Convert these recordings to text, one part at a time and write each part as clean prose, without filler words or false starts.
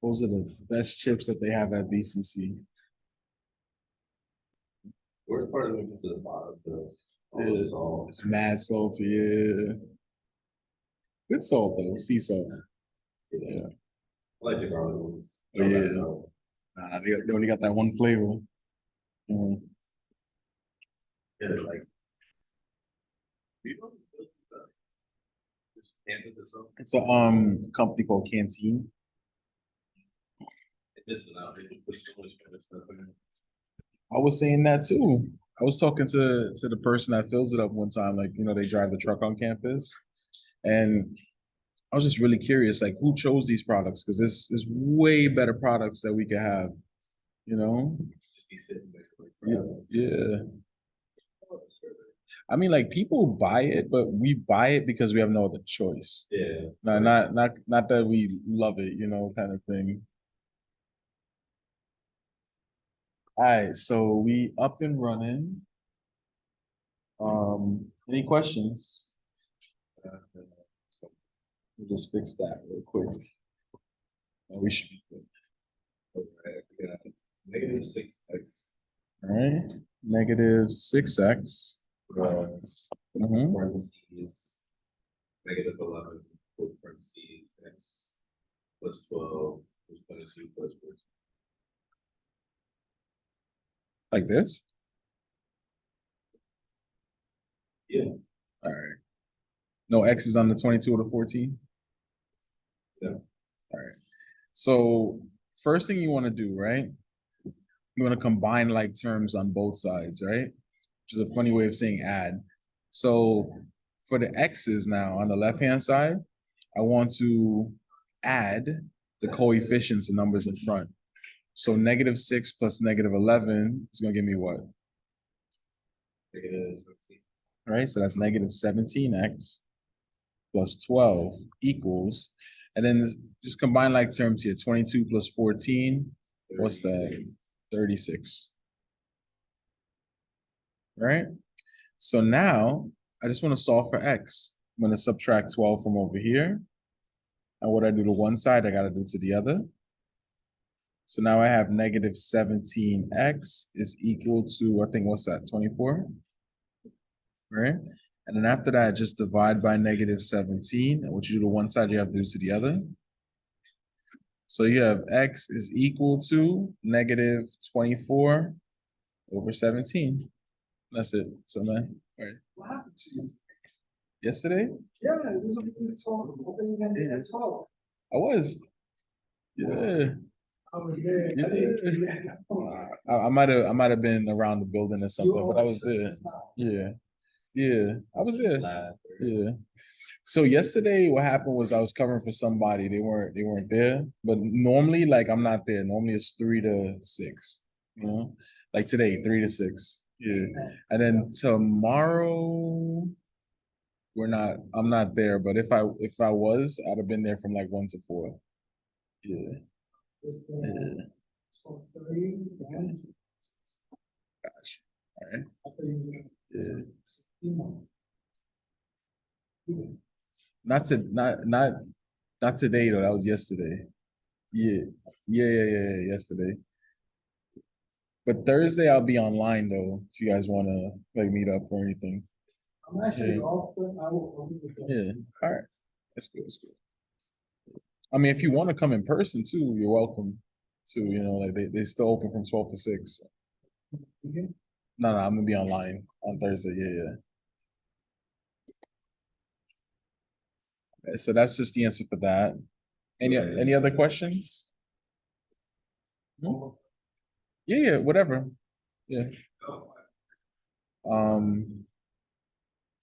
Those are the best chips that they have at BCC. Worst part is when it gets to the bottom, because It's mad salty. Yeah. Good salt though, sea salt. Yeah. I like the garlic ones. Oh, yeah. Nah, they only got that one flavor. Mm. Yeah, like. It's a company called Canteen. I was saying that too. I was talking to the person that fills it up one time. Like, they drive the truck on campus, and I was just really curious, like, who chose these products? Because this is way better products that we could have. You know? Yeah, yeah. I mean, like, people buy it, but we buy it because we have no other choice. Yeah. No, not that we love it, kind of thing. All right, so we up and running. Any questions? We'll just fix that real quick. We should be good. Negative 6x. All right, negative 6x Was parentheses negative 11 parentheses x plus 12 plus 22 plus 14. like this. Yeah. All right. No x's on the 22 or the 14. Yeah. All right. So first thing you want to do, right? You want to combine like terms on both sides, right? Which is a funny way of saying add. So for the x's now on the left-hand side, I want to add the coefficients and numbers in front. So negative 6 plus negative 11 is going to give me what? Negative 17. All right, so that's negative 17x plus 12 equals, and then just combine like terms here, 22 plus 14, what's that? 36. Right? So now I just want to solve for x. I'm going to subtract 12 from over here. And what I do to one side, I got to do to the other. So now I have negative 17x is equal to, I think, what's that, 24? Right? And then after that, just divide by negative 17. And what you do to one side, you have to do to the other. So you have x is equal to negative 24 over 17. That's it. So man, all right. What happened to you? Yesterday? Yeah, it was opening 12. Opening at 12. I was. Yeah. I was there. Yeah. I might have been around the building or something, but I was there. Yeah. Yeah. I was there. Yeah. So yesterday what happened was I was covering for somebody. They weren't there. But normally, like, I'm not there. Normally it's 3 to 6. Like today, 3 to 6. Yeah. And then tomorrow I'm not there, but if I was, I'd have been there from like 1 to 4. Yeah. Yeah. Gotcha. All right. Yeah. Not today though. That was yesterday. Yeah. Yeah. Yesterday. But Thursday I'll be online though. If you guys want to like meet up or anything. I'm actually off, but I will. Yeah. All right. That's good. That's good. I mean, if you want to come in person too, you're welcome to. Like they still open from 12 to 6. No, I'm gonna be online on Thursday. Yeah. Okay, so that's just the answer for that. Any other questions? Yeah, whatever. Yeah. I'm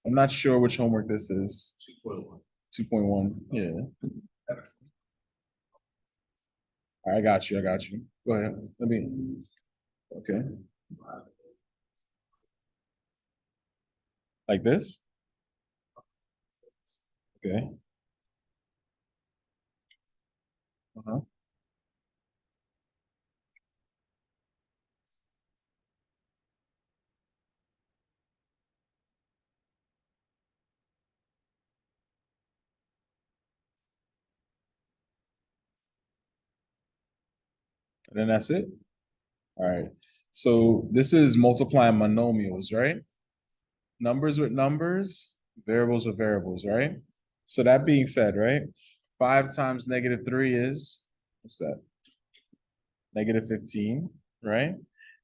not sure which homework this is. 2.1. 2.1. Yeah. All right, I got you. Go ahead. Okay. Like this? Okay. Uh-huh. And then that's it. All right. So this is multiplying monomials, right? Numbers with numbers, variables with variables, right? So that being said, right? 5 times -3 is, what's that? -15, right?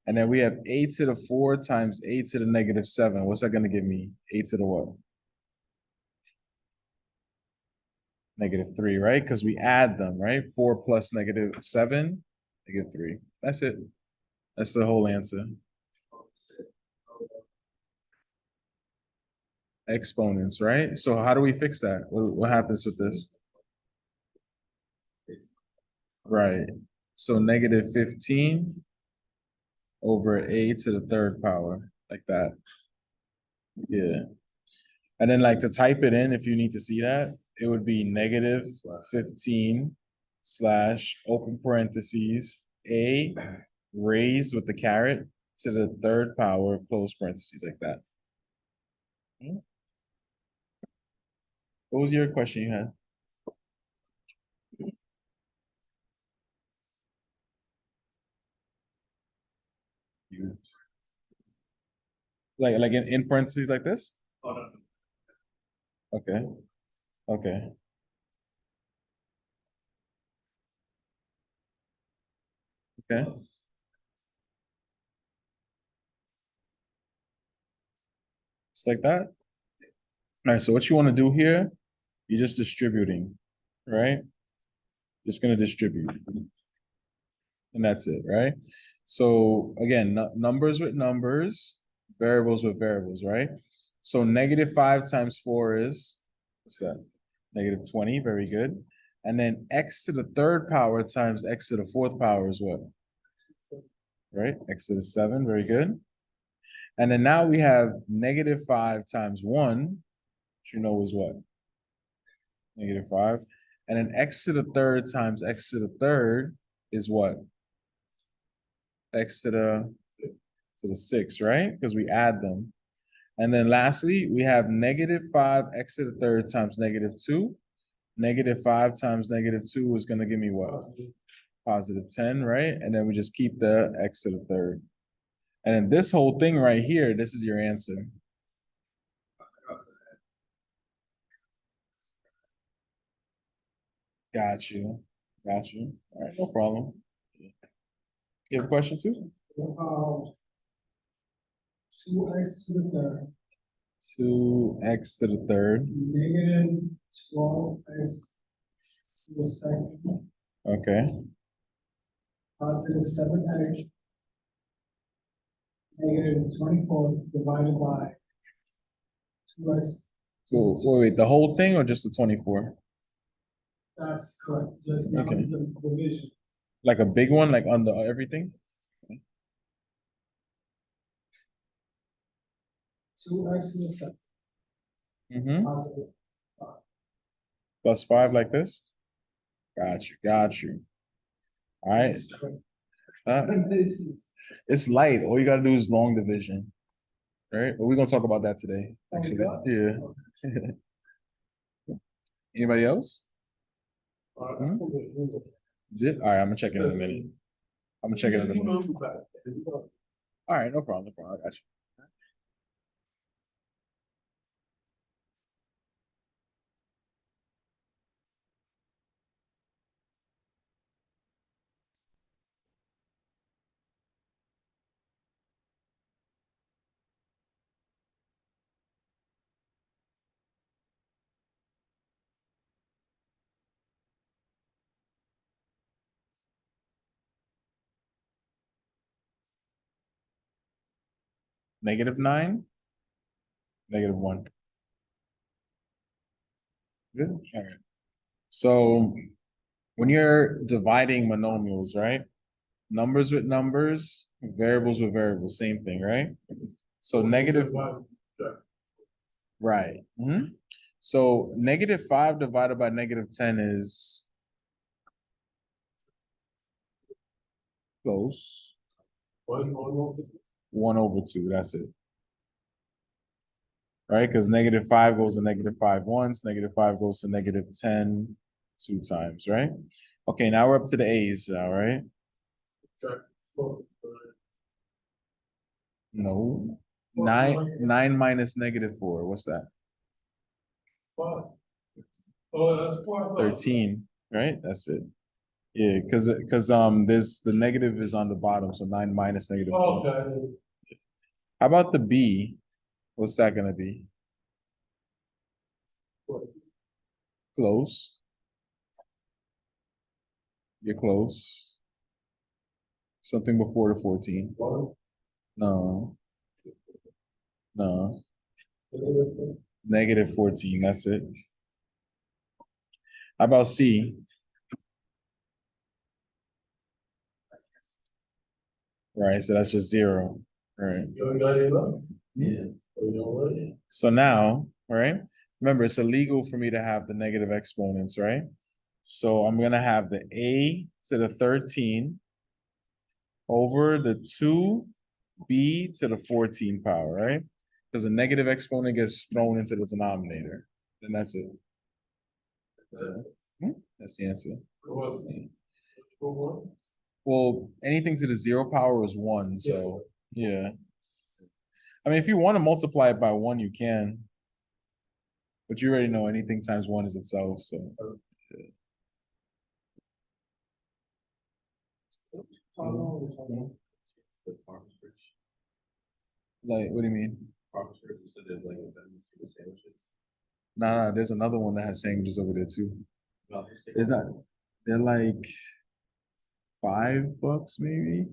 And then we have a to the 4 times a to the -7. What's that going to give me? A to the what? -3, right? Because we add them, right? 4 plus -7, -3. That's it. That's the whole answer. Exponents, right? So how do we fix that? What happens with this? Right. So -15 over a to the 3rd power, like that. Yeah. And then like to type it in, if you need to see that, it would be -15 slash open parentheses a raised with the caret to the 3rd power close parentheses, like that. What was your question you had? Like in parentheses like this? Okay. Okay. Okay. Just like that. All right, so what you want to do here, you're just distributing, right? Just gonna distribute. And that's it, right? So again, numbers with numbers, variables with variables, right? So -5 times 4 is, what's that? -20, very good. And then x to the 3rd power times x to the 4th power is what? Right? X to the 7, very good. And then now we have -5 times 1, which you know is what? -5. And then x to the 3rd times x to the 3rd is what? X to the 6, right? Because we add them. And then lastly, we have -5 x to the 3rd times -2. -5 times -2 is going to give me what? +10, right? And then we just keep the x to the 3rd. And then this whole thing right here, this is your answer. Got you. Got you. All right, no problem. You have a question too? 2x to the 3rd. 2x to the 3rd. -12x to the 2nd. Okay. To the 7th. -24 divided by 2x. So wait, the whole thing or just the 24? That's correct, just Okay. the division. Like a big one, like under everything? 2x to the 2nd. Mm-hmm. Positive. +5 like this? Got you, got you. All right. It's light. All you gotta do is long division. Right? But we're gonna talk about that today, actually. Yeah. Anybody else? Is it? All right, I'm gonna check it in a minute. I'm gonna check it in a minute. All right, no problem, no problem. I got you. -9, -1. Good. All right. So when you're dividing monomials, right? Numbers with numbers, variables with variables, same thing, right? So negative, right. Mhm. So -5 divided by -10 is close. 1/2, that's it. Right? Because -5 goes to -5 once, -5 goes to -10 2 times, right? Okay, now we're up to the A's now, right? No. 9 minus -4, what's that? Oh, that's quite. 13, right? That's it. Yeah, because there's the negative is on the bottom, so 9 minus -4. Okay. How about the B? What's that gonna be? Close. You're close. Something before the 14. No. No. -14, that's it. How about C? Right, so that's just 0. Right. You got it up? Yeah. You know what? So now, right? Remember, it's illegal for me to have the negative exponents, right? So I'm gonna have the a to the 13 over the 2b to the 14 power, right? Because the negative exponent gets thrown into the denominator. Then that's it. That's the answer. Well, anything to the 0 power is 1, so yeah. I mean, if you want to multiply it by 1, you can. But you already know anything times 1 is itself, so. Yeah. The farmer's rich. Like, what do you mean? Farmer's rich, you said there's like a vendor for the sandwiches. No, there's another one that has sandwiches over there too. No, Is that they're like $5 maybe?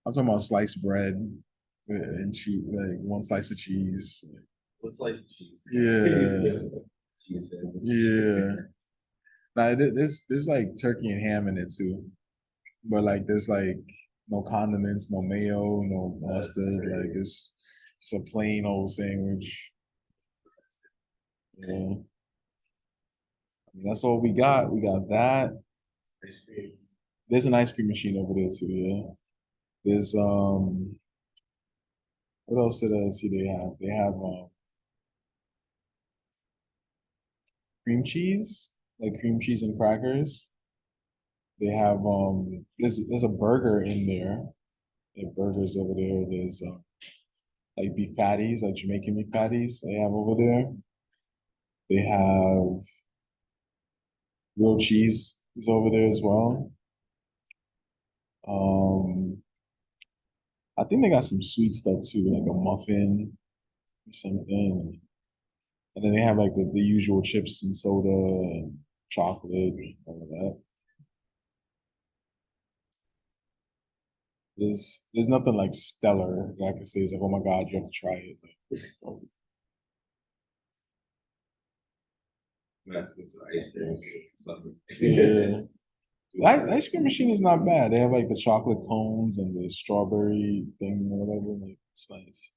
I'm talking about sliced bread and cheese, like one slice of cheese. What slice of cheese? Yeah. Cheese sandwich. Yeah. Now there's like turkey and ham in it too, but like there's like no condiments, no mayo, no mustard. Like it's just a plain old sandwich. Yeah. I mean, that's all we got. We got that. Ice cream. There's an ice cream machine over there too, yeah. There's what else did I see they have? They have cream cheese, like cream cheese and crackers. They have there's a burger in there. They have burgers over there. There's like beef patties, like Jamaican beef patties they have over there. They have grilled cheese is over there as well. I think they got some sweet stuff too, like a muffin or something. And then they have like the usual chips and soda and chocolate and all of that. There's nothing like stellar that I can say is like, oh my God, you have to try it. Like, We have to go to the ice cream. Something. yeah. The ice cream machine is not bad. They have like the chocolate cones and the strawberry thing or whatever. Like it's nice.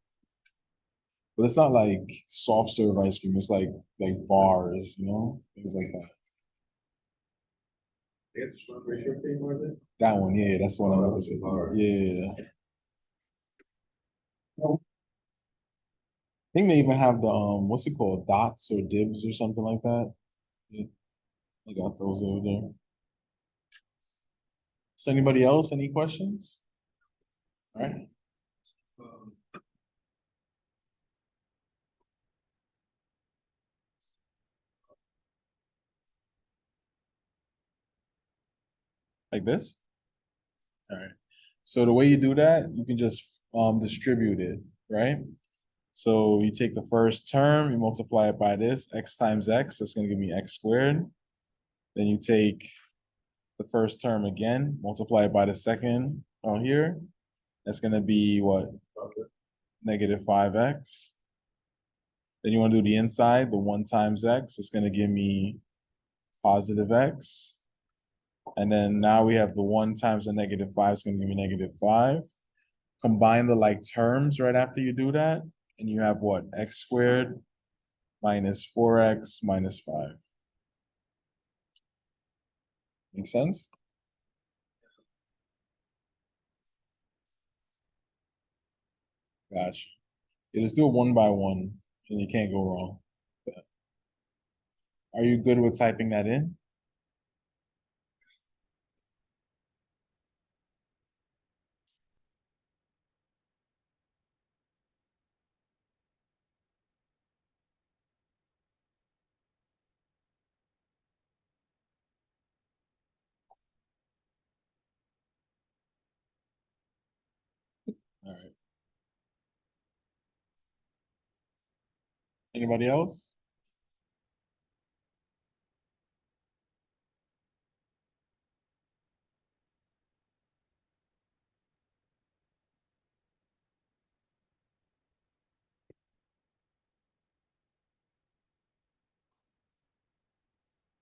But it's not like soft serve ice cream. It's like bars, you know, things like that. They have the strawberry shortcake more than. That one, yeah, that's the one I want to say. Yeah. I think they even have the what's it called? Dots or dibs or something like that. Yeah. They got those over there. So anybody else, any questions? All right. Like this? All right. So the way you do that, you can just distribute it, right? So you take the first term, you multiply it by this, x times x, that's gonna give me x squared. Then you take the first term again, multiply it by the second out here. That's gonna be what? -5x. Then you wanna do the inside, the 1 times x, it's gonna give me positive x. And then now we have the 1 times the -5 is gonna give me -5. Combine the like terms right after you do that, and you have what? X squared minus 4x minus 5. Make sense? Gotcha. You just do it one by one, and you can't go wrong. Are you good with typing that in? Alright. Anybody else?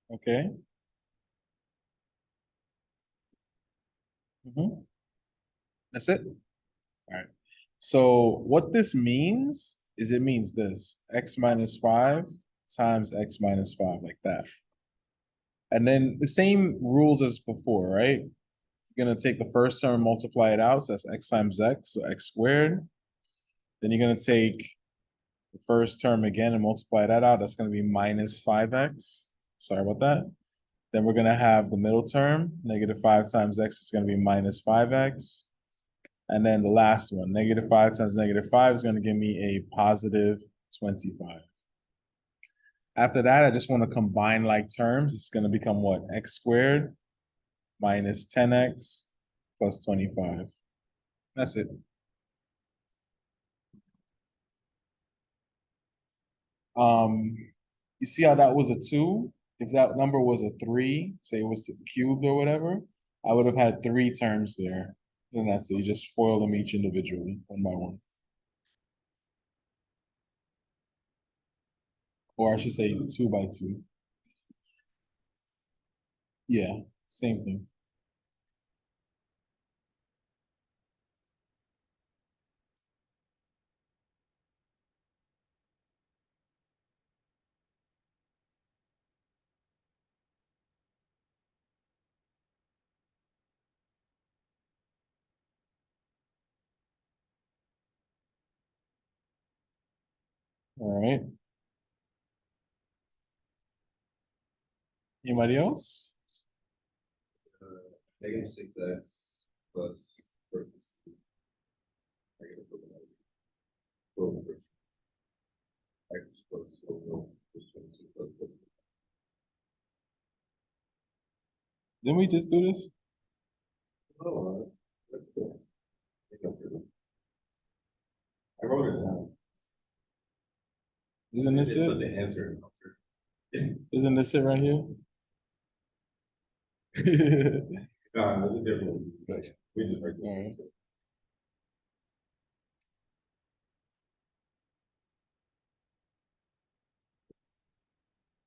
Okay. That's it? Alright. So what this means is it means this, x minus 5 times x minus 5, like that. And then the same rules as before, right? You're gonna take the first term and multiply it out, so that's x times x, so x squared. Then you're gonna take the first term again and multiply that out, that's gonna be minus 5x. Sorry about that. Then we're gonna have the middle term, negative 5 times x is gonna be minus 5x. And then the last one, negative 5 times negative 5 is gonna give me a positive 25. After that, I just wanna combine like terms. It's gonna become what? X squared minus 10x plus 25. That's it. You see how that was a 2? If that number was a 3, say it was cubed or whatever, I would have had 3 terms there. And that's it. You just FOIL them each individually, one by one. Or I should say 2 by 2. Yeah, same thing. All right. Anybody else? Negative 6x plus negative x plus 22. Didn't we just do this? Oh, that's good. I wrote it down. Isn't this Put it? the answer. Isn't this it right here? No, it's a different one. We just write All right.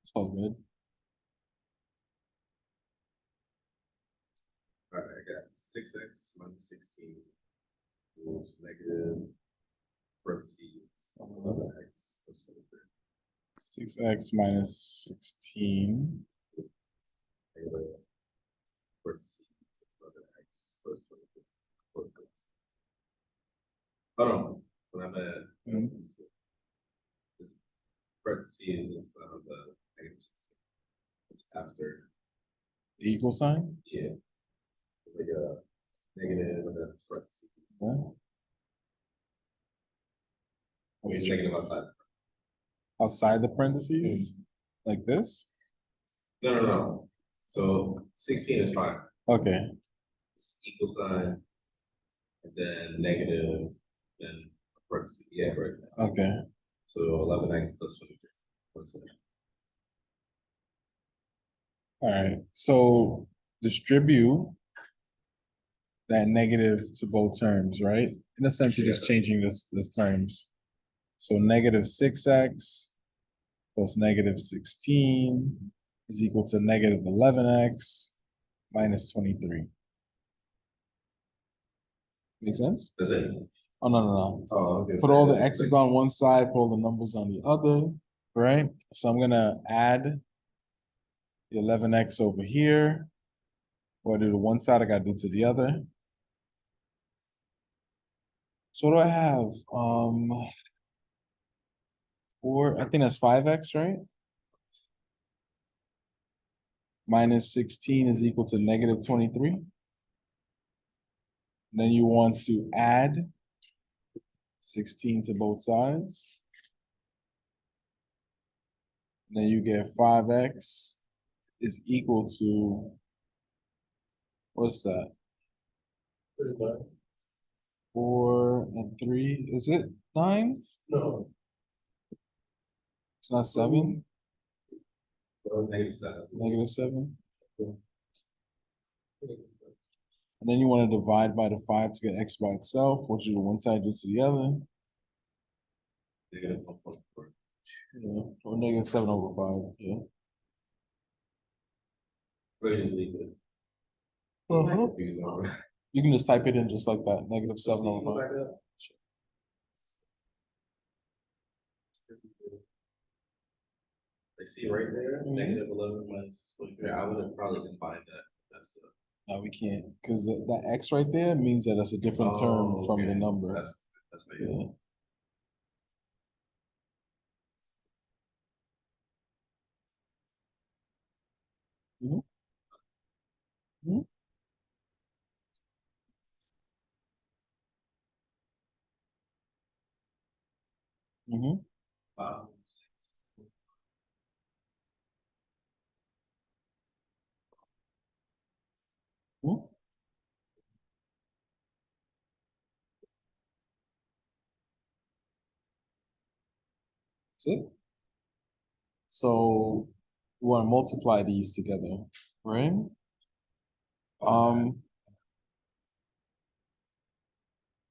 It's all good. All right, I got 6x minus 16 equals negative parentheses 11x plus 23. 6x minus 16. Negative parentheses 11x plus 23. Hold on, when I'm at this parentheses, it's not the negative 16. It's after, The equal sign? yeah. Like a negative and then parentheses. Huh? Wait, It's negative outside. outside the parentheses? Like this? No. So 16 is fine. Okay. It's equal sign, and then negative, then parentheses. Yeah, right. Okay. So 11x plus 23. What's that? All right. So distribute that negative to both terms, right? In a sense, you're just changing this terms. So negative 6x plus negative 16 is equal to negative 11x minus 23. Make sense? That's it. Oh, no. Oh, I was gonna Put say all the that's x's like- on one side, put all the numbers on the other, right? So I'm gonna add the 11x over here. What I do to one side, I gotta do to the other. So what do I have? I think that's 5x, right? Minus 16 is equal to negative 23. Then you want to add 16 to both sides. Then you get 5x is equal to, what's that? 39. 4 and 3, is it 9? No. It's not 7, -7. -7. And then you want to divide by the 5 to get x by itself. What you do one side, do to the other. -1.4. Yeah, or -7/5. Yeah. Or just leave it. Uh-huh. Confused already. You can just type it in just like that. -7/5. They see right there, Mhm. -11 minus 23. I would have probably combined that. That's No, we can't, because that x right there means that it's a different term from the okay. number. That's maybe. Yeah. Mhm. Mhm. Mhm. Wow. Mhm. That's it. So we want to multiply these together, right?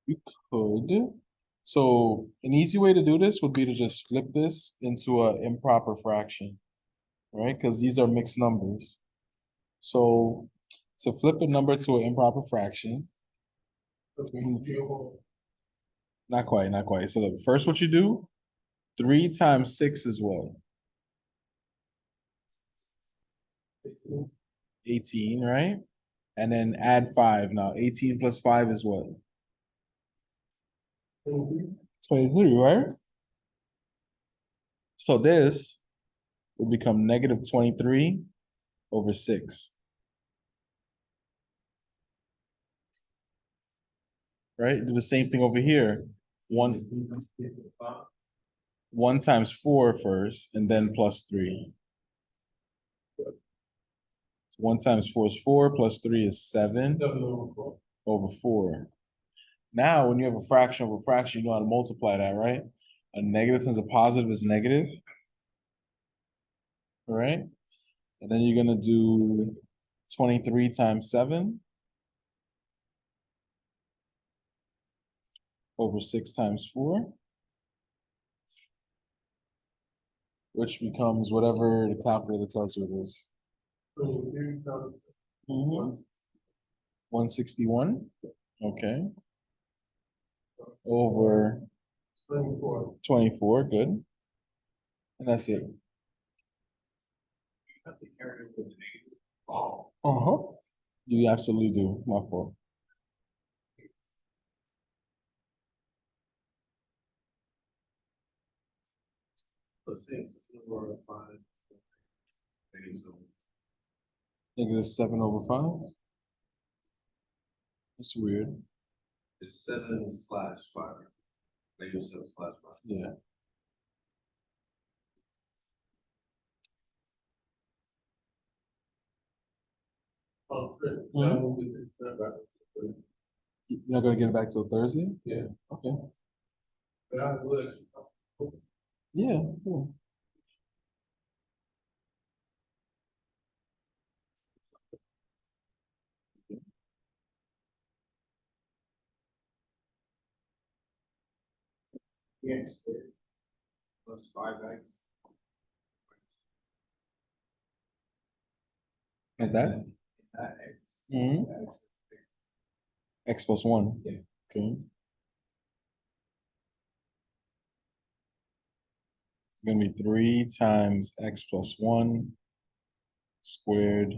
You could. So an easy way to do this would be to just flip this into an improper fraction, right? Because these are mixed numbers. So to flip a number to an improper fraction, not quite, not quite. So look, first what you do, 3 times 6 is what? 18, right? And then add 5. Now 18 plus 5 is what? 23, right? So this will become -23/6. Right? Do the same thing over here. 1 times 4 first, and then +3. 1 times 4 is 4, plus 3 is 7/4. Now, when you have a fraction of a fraction, you know how to multiply that, right? A negative times a positive is negative. Right? And then you're gonna do 23 times 7/6 times 4, which becomes whatever the calculator tells you it is. 161. Okay. Over 24, good. And that's it. Uh-huh. You absolutely do. My fault. Let's say it's over 5. -7. -7/5. That's weird. It's 7/5. -7/5. Yeah. You're not gonna get it back till Thursday? Yeah. Okay. But I would. Yeah. Cool. Yes. Plus 5x. Like that? X. Mhm. X plus 1. Yeah. Okay. It's gonna be 3 times x plus 1 squared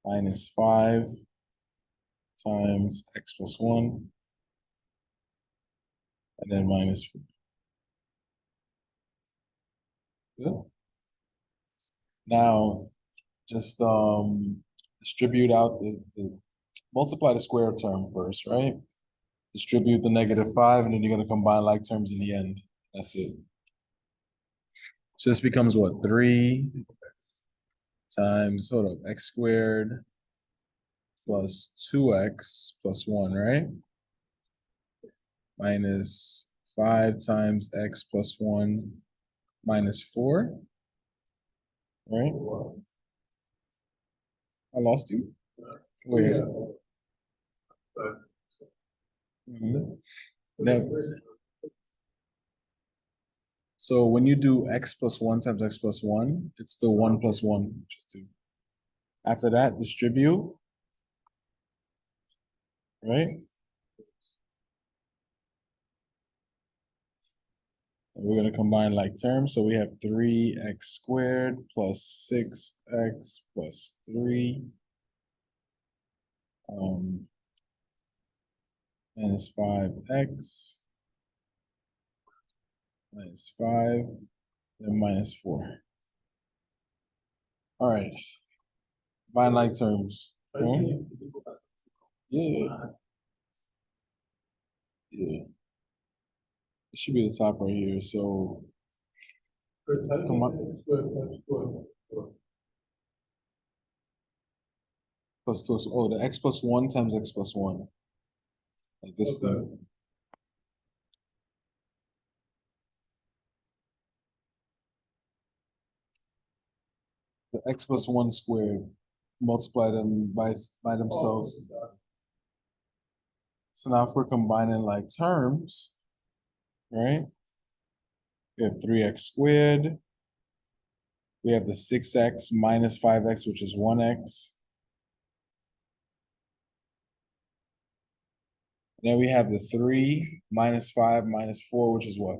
minus 5 times x plus 1, and then minus 4. Good. Now, just distribute out multiply the square term first, right? Distribute the -5, and then you're gonna combine like terms in the end. That's it. So this becomes what? 3 times, hold up, x squared plus 2x plus 1, right? minus 5 times x plus 1 minus 4. Right? I lost you? Wait. Mhm. Now, so when you do x plus 1 times x plus 1, it's still 1 plus 1, which is 2. After that, distribute. Right? And we're going to combine like terms. So we have 3x squared plus 6x plus 3. Minus 5x minus 5 and minus 4. All right. Combine like terms. Right? Yeah. Yeah. It should be the top right here. So come on. Plus 2. Oh, the x plus 1 times x plus 1. Like this thing. The x plus 1 squared. Multiply them by themselves. So now if we're combining like terms, right? We have 3x squared. We have the 6x minus 5x, which is 1x. Then we have the 3 minus 5 minus 4, which is what?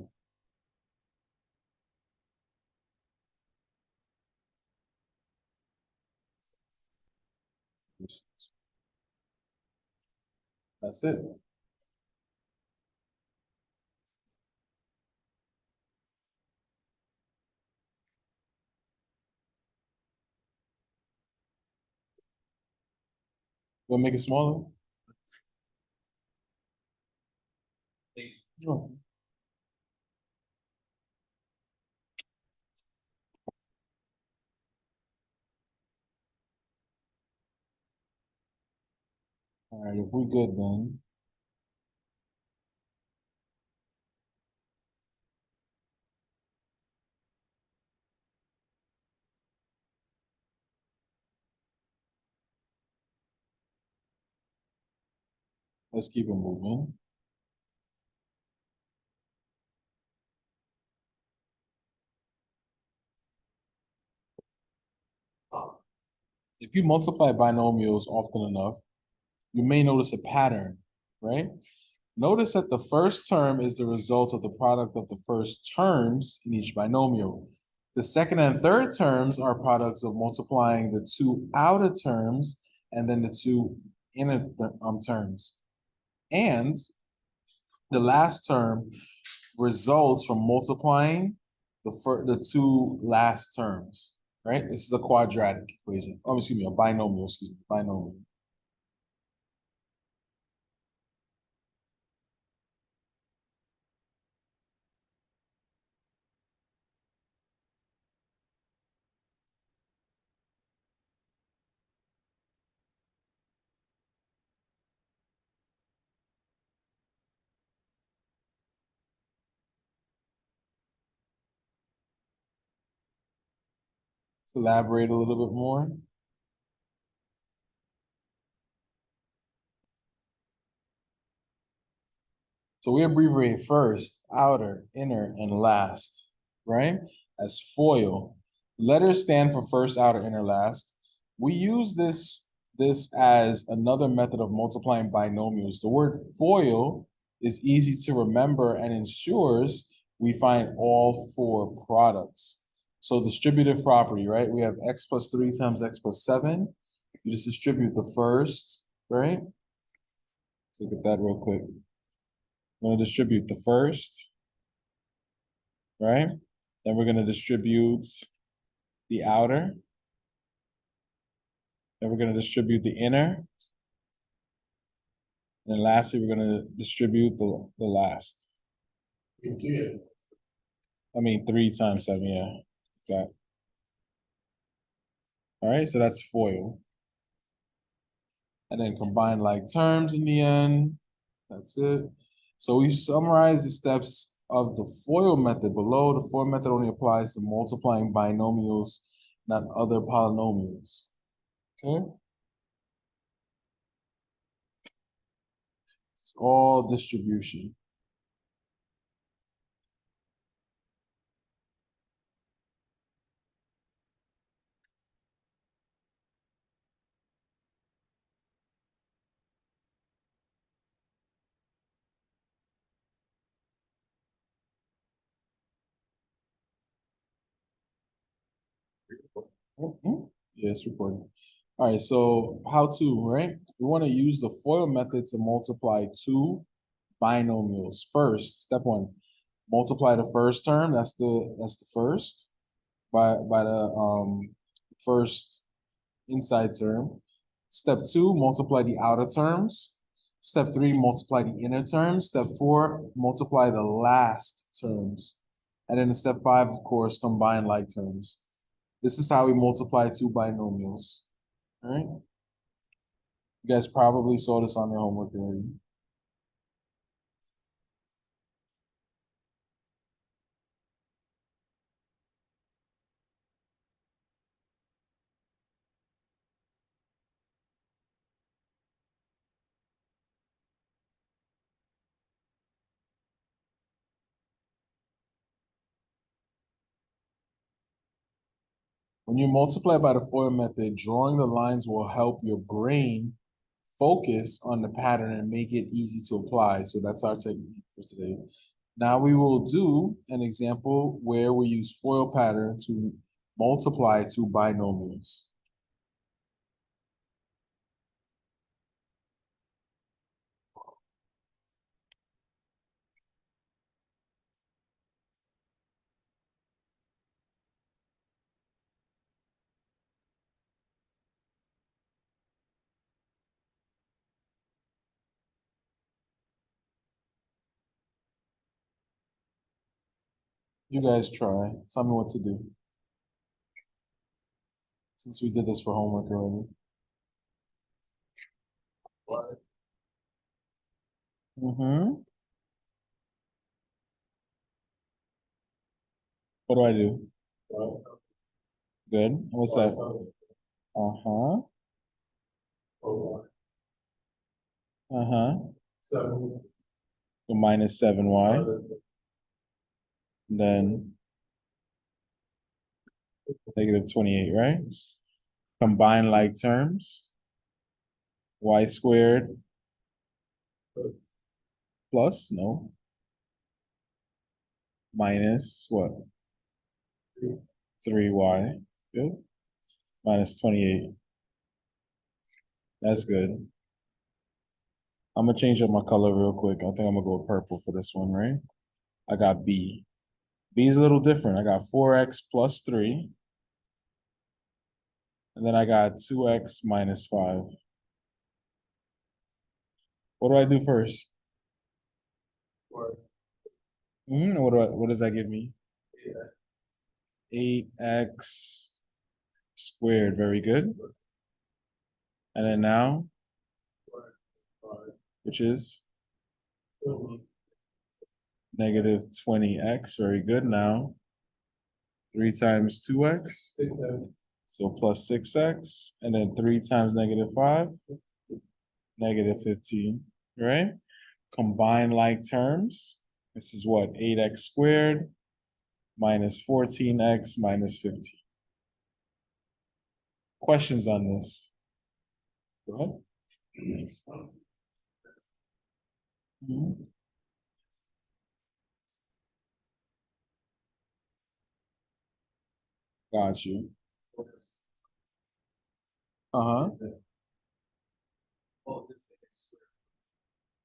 That's it. We'll make it smaller. Oh. All right, if we good then. Let's keep it moving. If you multiply binomials often enough, you may notice a pattern, right? Notice that the first term is the result of the product of the first terms in each binomial. The second and third terms are products of multiplying the two outer terms and then the two inner terms. And the last term results from multiplying the two last terms, right? This is a quadratic equation. Oh, excuse me, a binomial, excuse me, binomial. Let's elaborate a little bit more. So we abbreviate first, outer, inner, and last, right? As FOIL. Letters stand for first, outer, inner, last. We use this as another method of multiplying binomials. The word FOIL is easy to remember and ensures we find all four products. So distributive property, right? We have x plus 3 times x plus 7. You just distribute the first, right? Let's look at that real quick. I'm going to distribute the first, right? Then we're going to distribute the outer. Then we're going to distribute the inner. And then lastly, we're going to distribute the last. I mean, 3 times 7, yeah. That. All right, so that's FOIL. And then combine like terms in the end. That's it. So we summarize the steps of the FOIL method below. The FOIL method only applies to multiplying binomials, not other polynomials. Okay? It's all distribution. Yes, recording. All right, so how to, right? We want to use the FOIL method to multiply two binomials. First, step one, multiply the first term. That's the first by the first inside term. Step two, multiply the outer terms. Step three, multiply the inner terms. Step four, multiply the last terms. And then in step five, of course, combine like terms. This is how we multiply two binomials. All right? You guys probably saw this on your homework already. When you multiply by the FOIL method, drawing the lines will help your brain focus on the pattern and make it easy to apply. So that's our technique for today. Now we will do an example where we use FOIL pattern to multiply two binomials. You guys try. Tell me what to do. Since we did this for homework already. Mm-hmm. What do I do? Good. What's that? Uh-huh. Uh-huh. So minus 7y. Then negative 28, right? Combine like terms. Y squared plus, no. Minus what? 3y. Good. Minus 28. That's good. I'm gonna change up my color real quick. I think I'm gonna go purple for this one, right? I got B. B is a little different. I got 4x plus 3. And then I got 2x minus 5. What do I do first? What does that give me? 8x squared. Very good. And then now, which is negative 20x. Very good. Now, 3 times 2x. So plus 6x. And then 3 times negative 5. Negative 15. Right? Combine like terms. This is what? 8x squared minus 14x minus 15. Questions on this? Go ahead. Mhm. Got you. Uh-huh.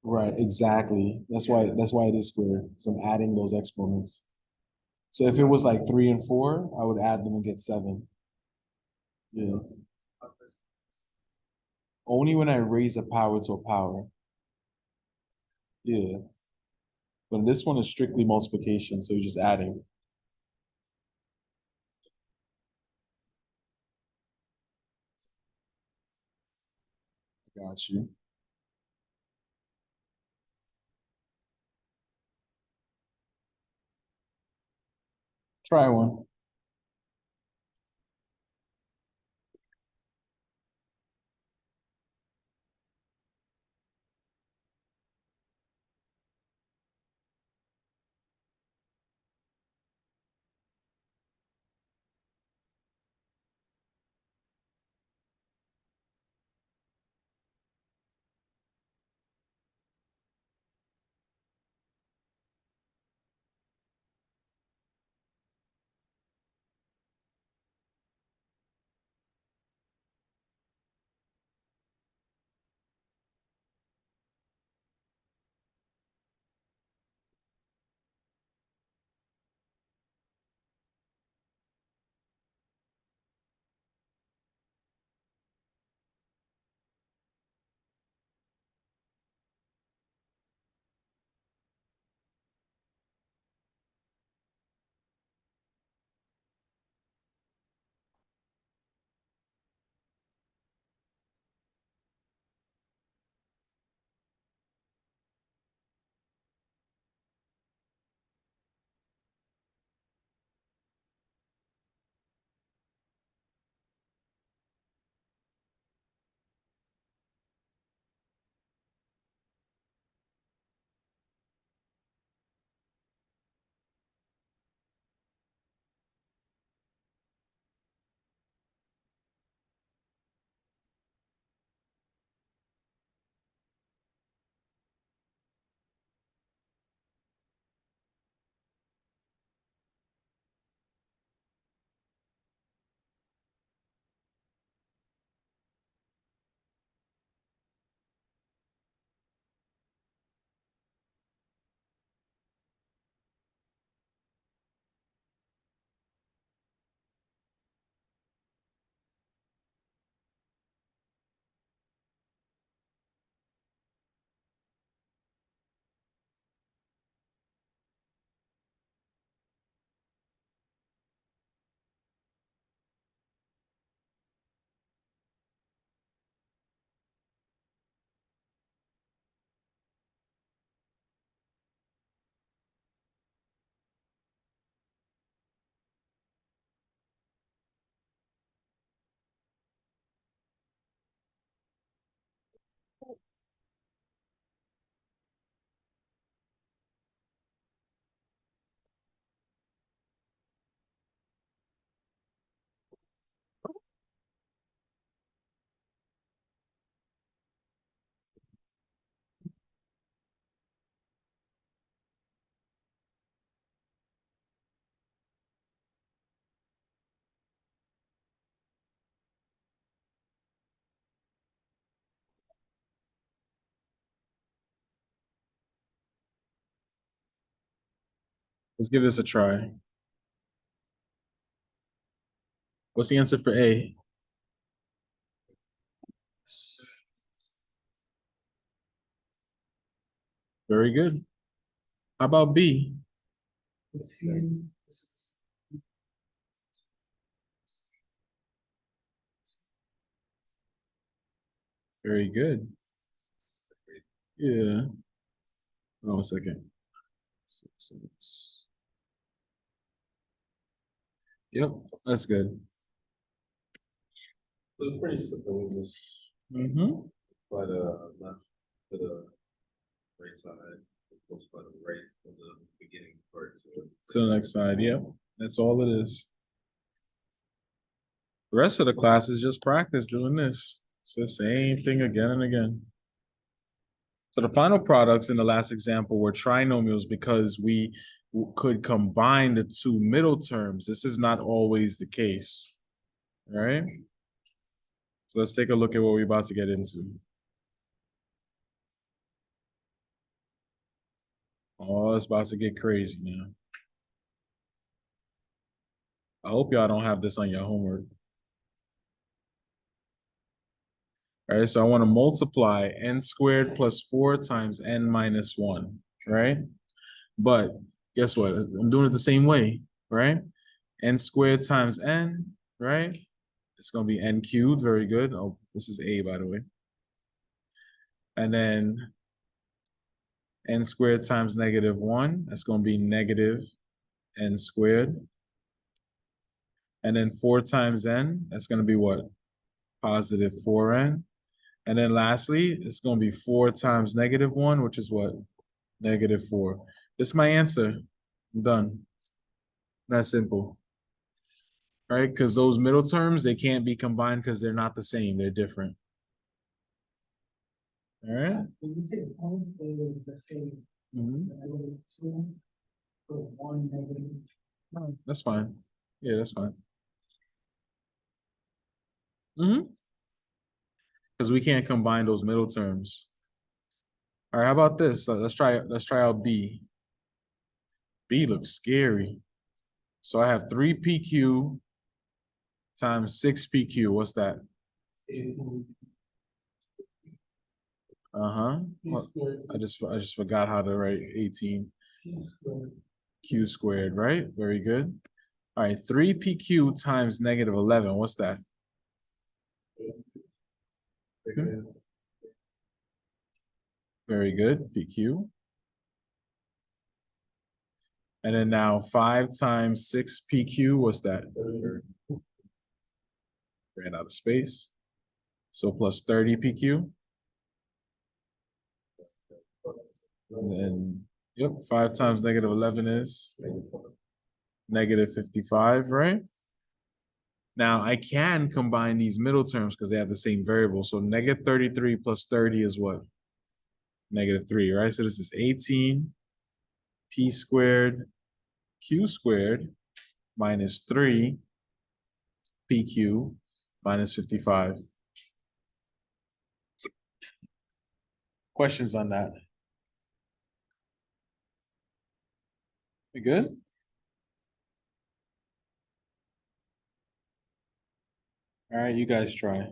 Right, exactly. That's why it is squared, because I'm adding those exponents. So if it was like 3 and 4, I would add them and get 7. Yeah. Only when I raise a power to a power. Yeah. But this one is strictly multiplication, so you're just adding. Got you. Try one. Let's give this a try. What's the answer for A? Very good. How about B? Very good. Yeah. Oh, a second. 6, 6. Yep, that's good. So it's pretty simple, we just Mm-hmm. apply the left to the right side, most by the right from the beginning part to it. So the next side, yep. That's all it is. The rest of the class is just practice doing this. It's the same thing again and again. So the final products in the last example were trinomials because we could combine the two middle terms. This is not always the case, all right? So let's take a look at what we're about to get into. Oh, it's about to get crazy now. I hope y'all don't have this on your homework. All right, so I want to multiply n squared plus 4 times n minus 1, right? But guess what? I'm doing it the same way, right? N squared times n, right? It's going to be n cubed. Very good. Oh, this is A, by the way. And then n squared times -1. That's going to be negative n squared. And then 4 times n, that's gonna be what? Positive 4n. And then lastly, it's gonna be 4 times negative 1, which is what? Negative 4. This is my answer. I'm done. That's simple. Right? Because those middle terms, they can't be combined because they're not the same. They're different. All right? When you say only stay the same, Mhm. negative two, for one negative. No, that's fine. Yeah, that's fine. Because we can't combine those middle terms. All right, how about this? Let's try out B. B looks scary. So I have 3PQ times 6PQ. What's that? Uh-huh. Well, I just forgot how to write 18. Q squared, right? Very good. All right, 3PQ times negative 11. What's that? Very good, PQ. And then now 5 times 6PQ, what's that? Ran out of space. So plus 30PQ. And then, yep, 5 times negative 11 is negative 55, right? Now I can combine these middle terms because they have the same variable. So negative 33 plus 30 is what? Negative 3, right? So this is 18 P squared Q squared minus 3 PQ minus 55. Questions on that? We good? All right, you guys try.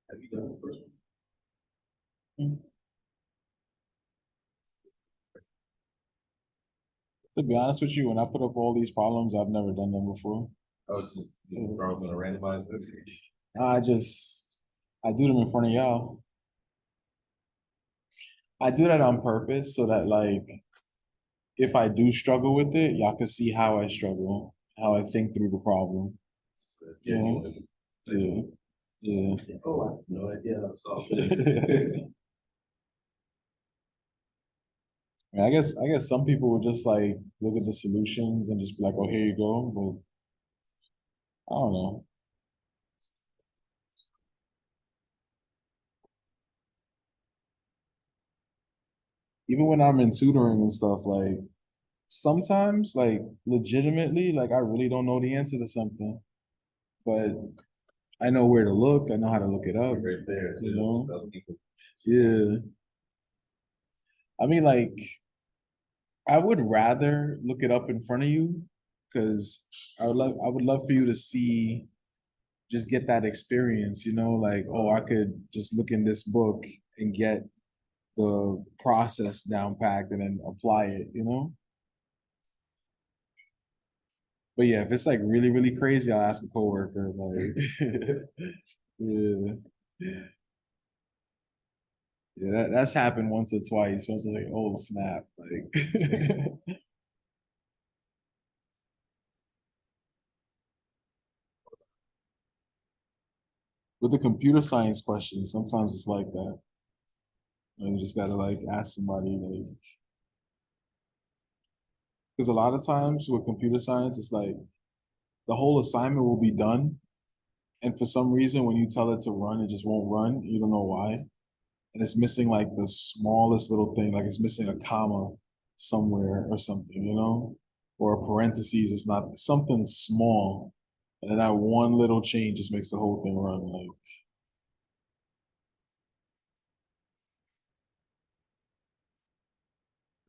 Have you done the first one? To be honest with you, when I put up all these problems, I've never done them before. I was just, probably gonna randomize it. I do them in front of y'all. I do that on purpose so that like if I do struggle with it, y'all can see how I struggle, how I think through the problem. Genuine. Yeah. Yeah. Oh, I have no idea how to solve it. I guess some people would just like look at the solutions and just be like, oh, here you go. But I don't know. Even when I'm in tutoring and stuff, like sometimes, like legitimately, like I really don't know the answer to something, but I know where to look. I know how to look it up. Right there, You too. know? Other people. Yeah. I mean, like, I would rather look it up in front of you because I would love for you to see, just get that experience, you know, like, oh, I could just look in this book and get the process down packed and then apply it, you know? But yeah, if it's like really, really crazy, I'll ask a coworker. Like, yeah, yeah, that's happened once or twice. So I was like, oh snap, like. With the computer science questions, sometimes it's like that. And you just gotta like ask somebody like, because a lot of times with computer science, it's like the whole assignment will be done, and for some reason, when you tell it to run, it just won't run. You don't know why, and it's missing like the smallest little thing, like it's missing a comma somewhere or something, or a parentheses. It's not something small, and then that one little change just makes the whole thing run.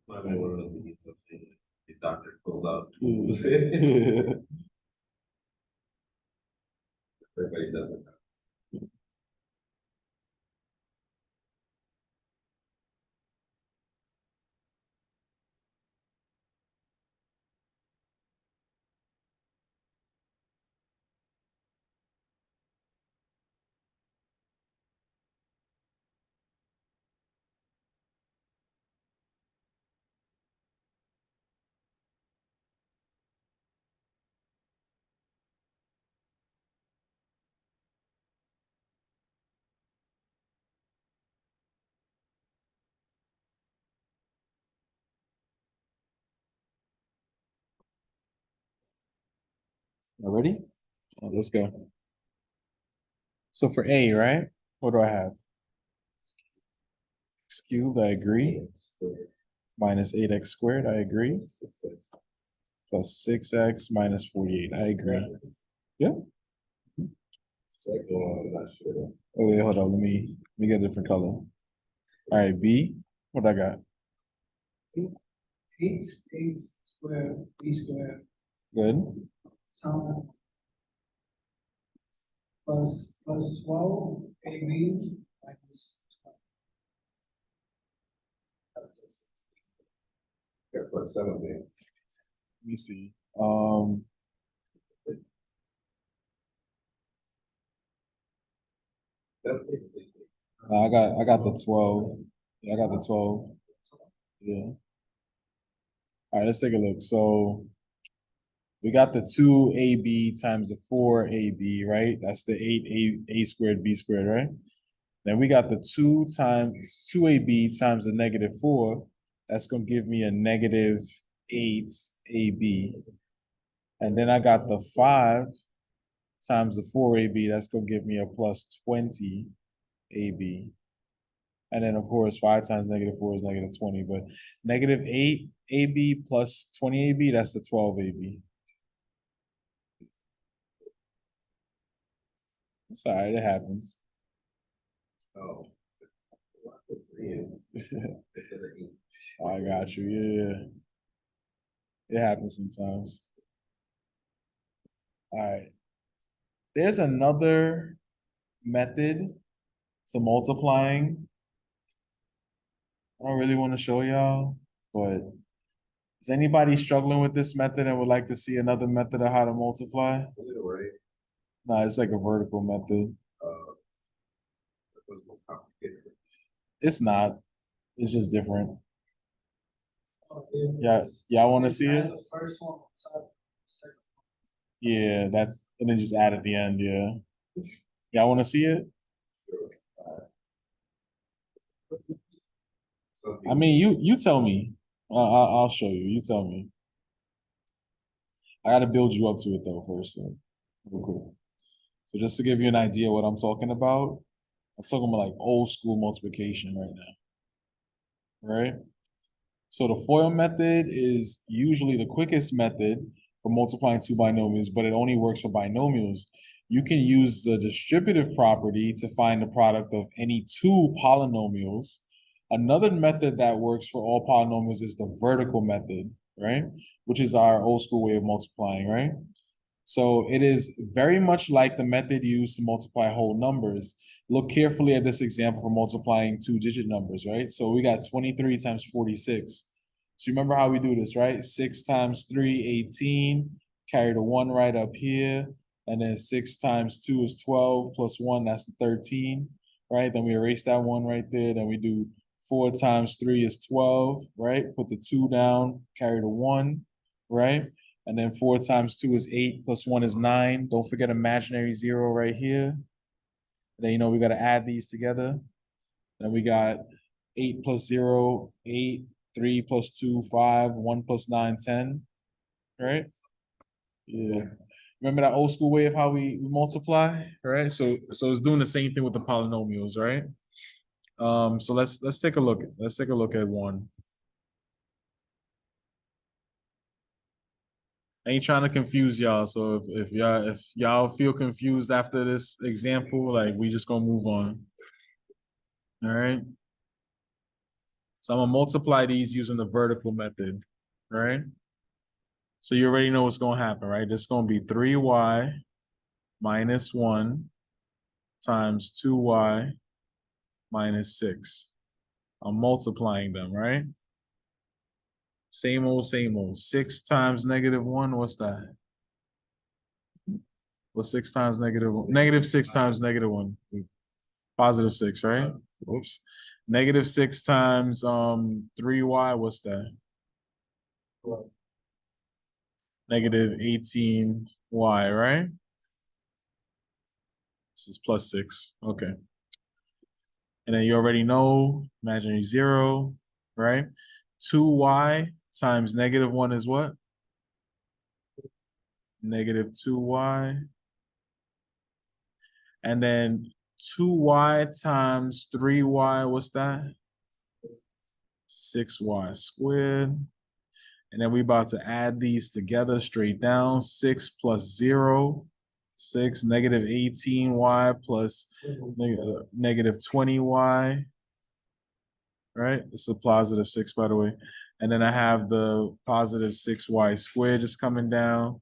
Like, I mean, one of the meetings I've seen, the doctor pulls out. yeah. Everybody does it. Ready? Let's go. So for A, right? What do I have? X cubed, I agree. Minus 8x squared, I agree. Plus 6x minus 48, I agree. Yeah. Second one, I'm not sure. Oh wait, hold on. Let me get a different color. All right, B. What I got? 8 squared, B squared, Good. sum plus 12, AB minus 12. Yeah, plus 7, man. Let me see. I got the 12. Yeah, I got the 12. Yeah. All right, let's take a look. So we got the 2AB times the 4AB, right? That's the 8A squared B squared, right? Then we got the 2 times 2AB times the negative 4. That's going to give me a negative 8AB. And then I got the 5 times the 4AB. That's going to give me a plus 20AB. And then, of course, 5 times negative 4 is negative 20. But negative 8AB plus 20AB, that's the 12AB. It's all right. It happens. Oh. I got you. Yeah. It happens sometimes. All right. There's another method to multiplying. I don't really want to show y'all, but is anybody struggling with this method and would like to see another method of how to multiply? Is it right? No, it's like a vertical method. It was more complicated. It's not. It's just different. Okay. Yeah, y'all want to see it? The first one on top, second. Yeah, that's and then just add at the end. Yeah, y'all want to see it? I mean, you tell me. I'll show you. You tell me. I got to build you up to it though first. So, real quick. So just to give you an idea what I'm talking about, I'm talking about like old school multiplication right now, right? So the FOIL method is usually the quickest method for multiplying two binomials, but it only works for binomials. You can use the distributive property to find the product of any two polynomials. Another method that works for all polynomials is the vertical method, right? Which is our old school way of multiplying, right? So it is very much like the method used to multiply whole numbers. Look carefully at this example for multiplying two-digit numbers, right? So we got 23 times 46. So you remember how we do this, right? 6 times 3, 18. carry the 1 right up here, and then 6 times 2 is 12, plus 1, that's 13, right? Then we erase that 1 right there, then we do 4 times 3 is 12, right? Put the 2 down, carry the 1, right? And then 4 times 2 is 8, plus 1 is 9. Don't forget imaginary 0 right here. Then, you know, we got to add these together. Then we got 8 plus 0, 8, 3 plus 2, 5, 1 plus 9, 10, right? Yeah. Remember that old school way of how we multiply, right? So it's doing the same thing with the polynomials, right? So let's take a look. Let's take a look at one. I ain't trying to confuse y'all. So if y'all feel confused after this example, like we just gonna move on. All right. So I'm gonna multiply these using the vertical method, right? So you already know what's gonna happen, right? This is gonna be 3y minus 1 times 2y minus 6. I'm multiplying them, right? Same old, same old. 6 times negative 1, what's that? What's 6 times negative 1? Negative 6 times negative 1. Positive 6, right? Oops. Negative 6 times 3y, what's that? Negative 18y, right? This is plus 6. Okay. And then you already know imaginary 0, right? 2y times negative 1 is what? Negative 2y. And then 2y times 3y, what's that? 6y squared. And then we about to add these together straight down. 6 plus 0, 6, negative 18y plus negative 20y. Right? This is a positive 6, by the way. And then I have the positive 6y squared just coming down.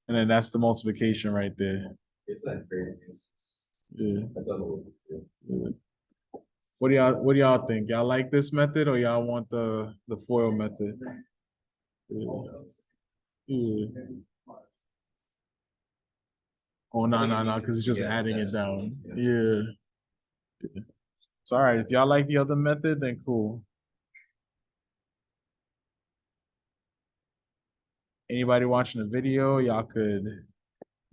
And then that's the multiplication right there. It's not crazy. Yeah. I thought it was. Yeah. What do y'all think? Y'all like this method or y'all want the FOIL method? Yeah. Yeah. Oh no, because it's just adding it down. Yeah. It's all right. If y'all like the other method, then cool. Anybody watching the video, y'all could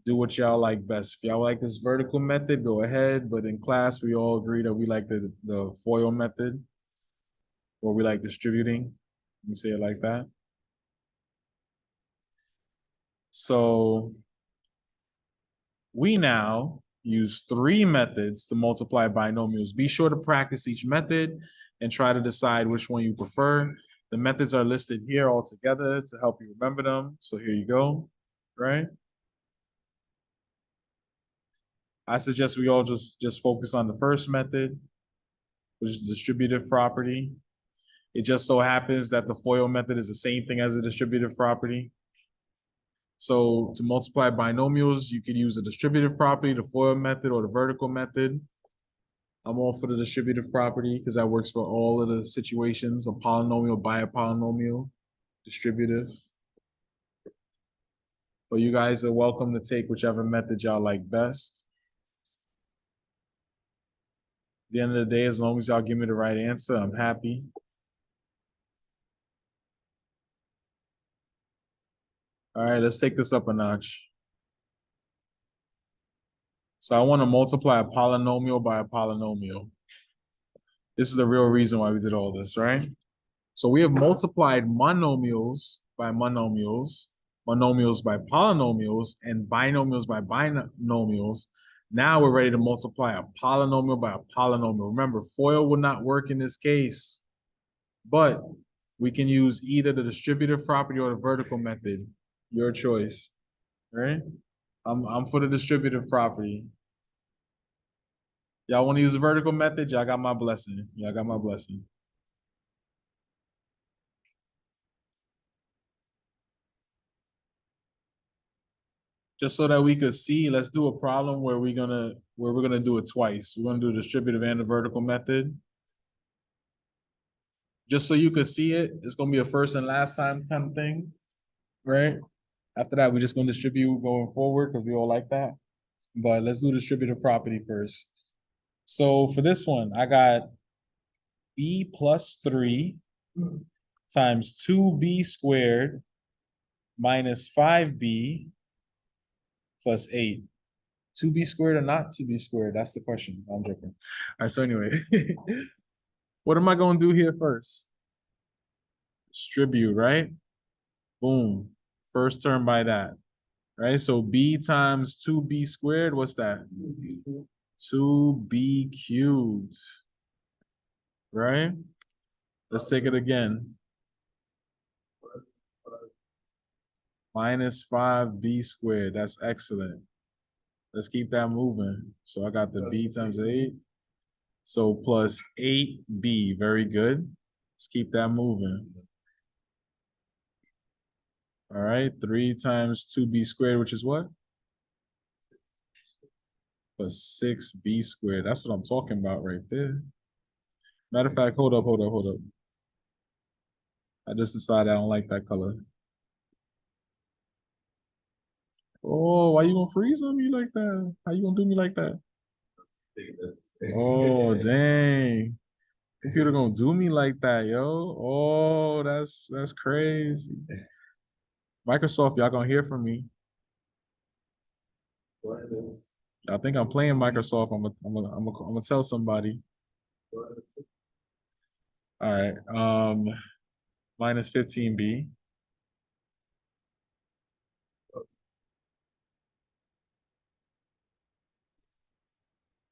do what y'all like best. If y'all like this vertical method, go ahead. But in class, we all agree that we like the FOIL method, or we like distributing. Let me say it like that. So we now use 3 methods to multiply binomials. Be sure to practice each method and try to decide which one you prefer. The methods are listed here all together to help you remember them. So here you go, right? I suggest we all just focus on the first method, which is distributive property. It just so happens that the FOIL method is the same thing as a distributive property. So to multiply binomials, you could use a distributive property, the FOIL method, or the vertical method. I'm all for the distributive property because that works for all of the situations, a polynomial by a polynomial, distributive. But you guys are welcome to take whichever method y'all like best. At the end of the day, as long as y'all give me the right answer, I'm happy. All right, let's take this up a notch. So I want to multiply a polynomial by a polynomial. This is the real reason why we did all this, right? So we have multiplied monomials by monomials, monomials by polynomials, and binomials by binomials. Now we're ready to multiply a polynomial by a polynomial. Remember, FOIL will not work in this case, but we can use either the distributive property or the vertical method. Your choice, right? I'm for the distributive property. Y'all want to use the vertical method? Y'all got my blessing. Y'all got my blessing. Just so that we could see, let's do a problem where we're gonna do it twice. We're gonna do the distributive and the vertical method. Just so you could see it, it's gonna be a first and last time kind of thing, right? After that, we're just gonna distribute going forward because we all like that. But let's do distributive property first. So for this one, I got b plus 3 times 2b squared minus 5b plus 8. 2b squared or not 2b squared? That's the question. I'm joking. All right, so anyway, what am I going to do here first? Distribute, right? Boom. First term by that, right? So b times 2b squared, what's that? 2b cubed, right? Let's take it again. Minus 5b squared, that's excellent. Let's keep that moving. So I got the b times 8. So plus 8b, very good. Let's keep that moving. All right, 3 times 2b squared, which is what? Plus 6b squared. That's what I'm talking about right there. Matter of fact, hold up. I just decided I don't like that color. Oh, why you gonna freeze on me like that? How you gonna do me like that? Oh, dang. Computer gonna do me like that, yo. Oh, that's crazy. Microsoft, y'all gonna hear from me. I think I'm playing Microsoft. I'm gonna tell somebody. All right. Minus 15b.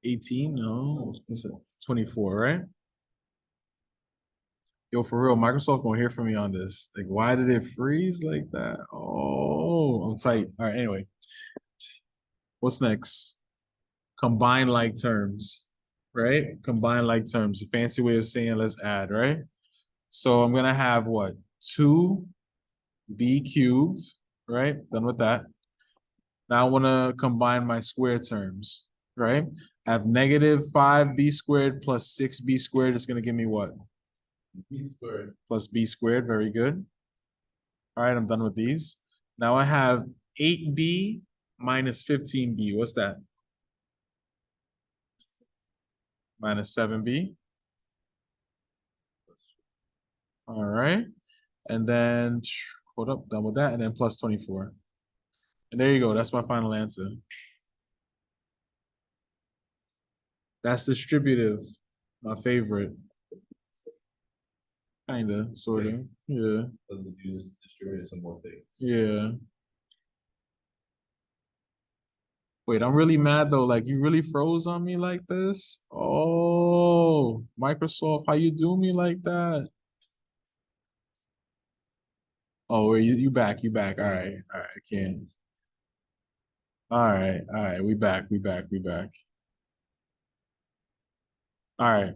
$18? No. What's it? 24, right? Yo, for real, Microsoft gonna hear from me on this. Like, why did it freeze like that? Oh, I'm tight. All right, anyway. What's next? Combine like terms, right? Combine like terms. A fancy way of saying let's add, right? So I'm gonna have what? 2b cubed, right? Done with that. Now I wanna combine my square terms, right? I have negative 5b squared plus 6b squared is gonna give me what? B squared. Plus b squared, very good. All right, I'm done with these. Now I have 8b minus 15b. What's that? Minus 7b. All right. And then, hold up, done with that. And then plus 24. And there you go. That's my final answer. That's distributive. My favorite. Kinda, sorta. Yeah. You just distributed some more things. Yeah. Wait, I'm really mad though. Like, you really froze on me like this? Oh, Microsoft, how you do me like that? Oh, wait, you back. All right, I can't. All right, we back. All right.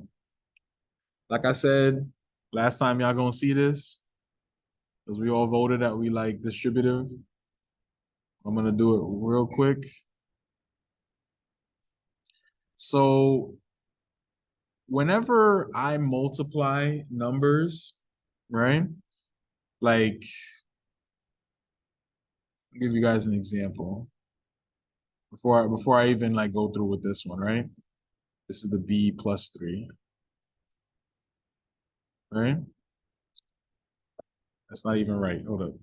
Like I said, last time y'all gonna see this, because we all voted that we like distributive. I'm gonna do it real quick. So whenever I multiply numbers, right? Like, I'll give you guys an example. Before I even like go through with this one, right? This is the b plus 3. Right? That's not even right. Hold up.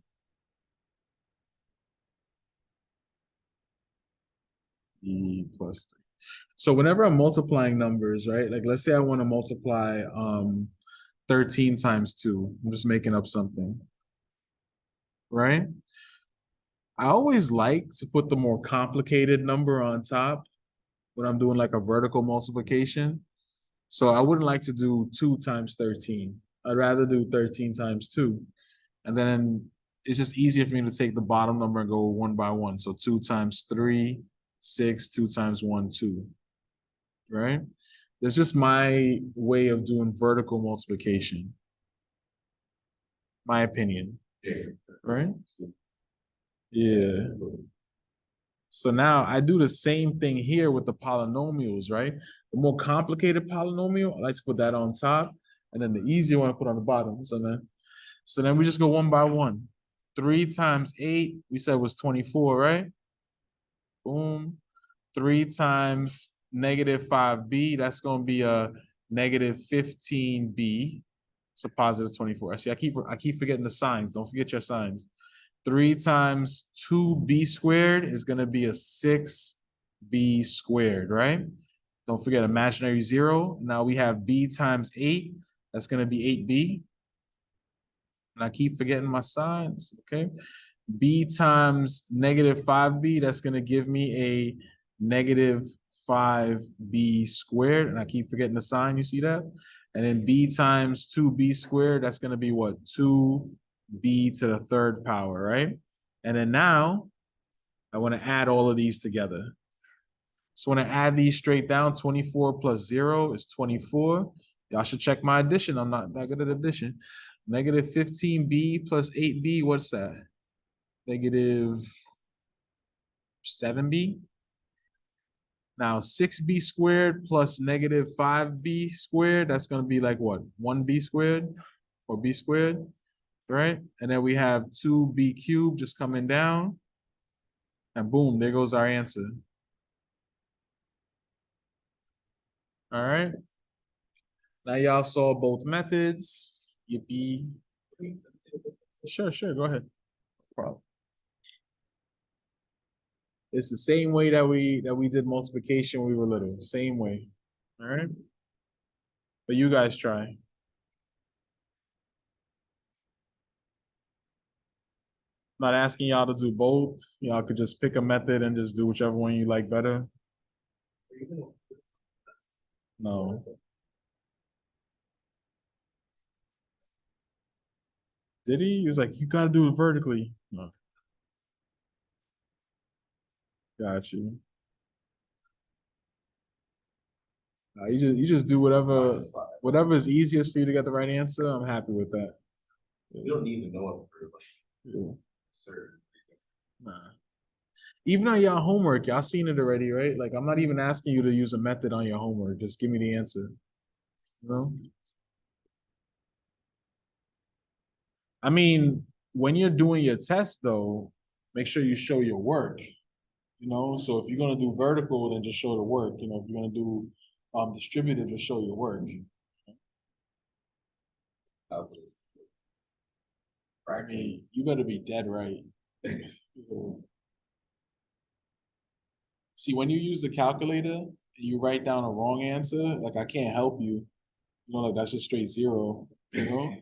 B plus 3. So whenever I'm multiplying numbers, right? Like let's say I want to multiply 13 times 2. I'm just making up something. Right? I always like to put the more complicated number on top when I'm doing like a vertical multiplication. So I wouldn't like to do 2 times 13. I'd rather do 13 times 2. And then it's just easier for me to take the bottom number and go one by one. So 2 times 3, 6, 2 times 1, 2. Right? That's just my way of doing vertical multiplication. My opinion. Right? Yeah. So now I do the same thing here with the polynomials, right? The more complicated polynomial, I like to put that on top, and then the easier one I put on the bottom. So then we just go one by one. 3 times 8, we said was 24, right? Boom. 3 times negative 5b, that's going to be a negative 15b. It's a positive 24. See, I keep forgetting the signs. Don't forget your signs. 3 times 2b squared is going to be a 6b squared, right? Don't forget imaginary 0. Now we have b times 8. That's going to be 8b. And I keep forgetting my signs, okay? B times negative 5b, that's going to give me a negative 5b squared. And I keep forgetting the sign, you see that? And then b times 2b squared, that's going to be what? 2b to the third power, right? And then now, I want to add all of these together. So when I add these straight down, 24 plus 0 is 24. Y'all should check my addition. I'm not that good at addition. Negative 15b plus 8b, what's that? Negative 7b. Now 6b squared plus negative 5b squared, that's going to be like what? 1b squared or b squared, right? And then we have 2b cubed just coming down. And boom, there goes our answer. All right. Now y'all saw both methods. Yippee. Sure, go ahead. No problem. It's the same way that we did multiplication when we were little. Same way. All right. But you guys try. Not asking y'all to do both. Y'all could just pick a method and just do whichever one you like better. No. Did he? He was like, you gotta do it vertically. No. Got you. You just do whatever is easiest for you to get the right answer. I'm happy with that. You don't need to know it for Yeah. certain. Nah. Even on your homework, y'all seen it already, right? Like I'm not even asking you to use a method on your homework. Just give me the answer. You know? I mean, when you're doing your test though, make sure you show your work. You know, so if you're gonna do vertical, then just show the work. You know, if you're gonna do distributed, just show your work. I mean, you better be dead right. See, when you use the calculator and you write down a wrong answer, like I can't help you. You know, like that's just straight 0, you know?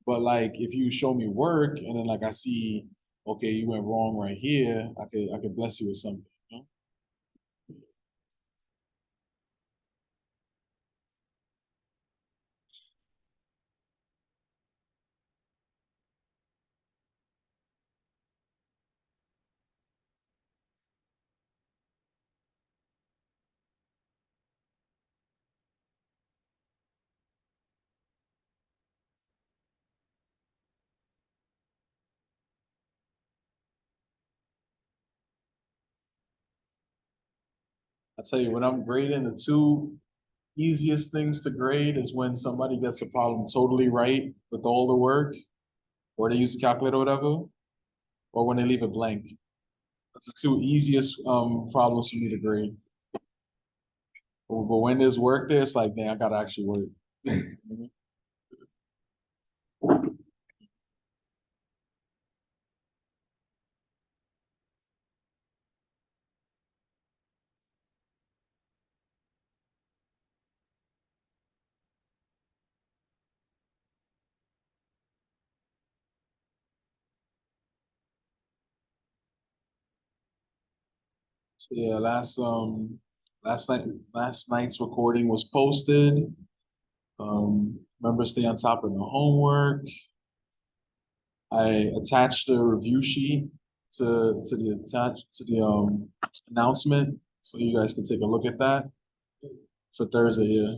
But like if you show me work and then like I see, okay, you went wrong right here, I could bless you with something, you know? I tell you, when I'm grading, the two easiest things to grade is when somebody gets a problem totally right with all the work, or they use the calculator or whatever, or when they leave it blank. That's the two easiest problems for me to grade. But when there's work there, it's like, damn, I gotta actually work. So yeah, last night's recording was posted. Remember, stay on top of the homework. I attached the review sheet to the announcement, so you guys can take a look at that for Thursday. Yeah,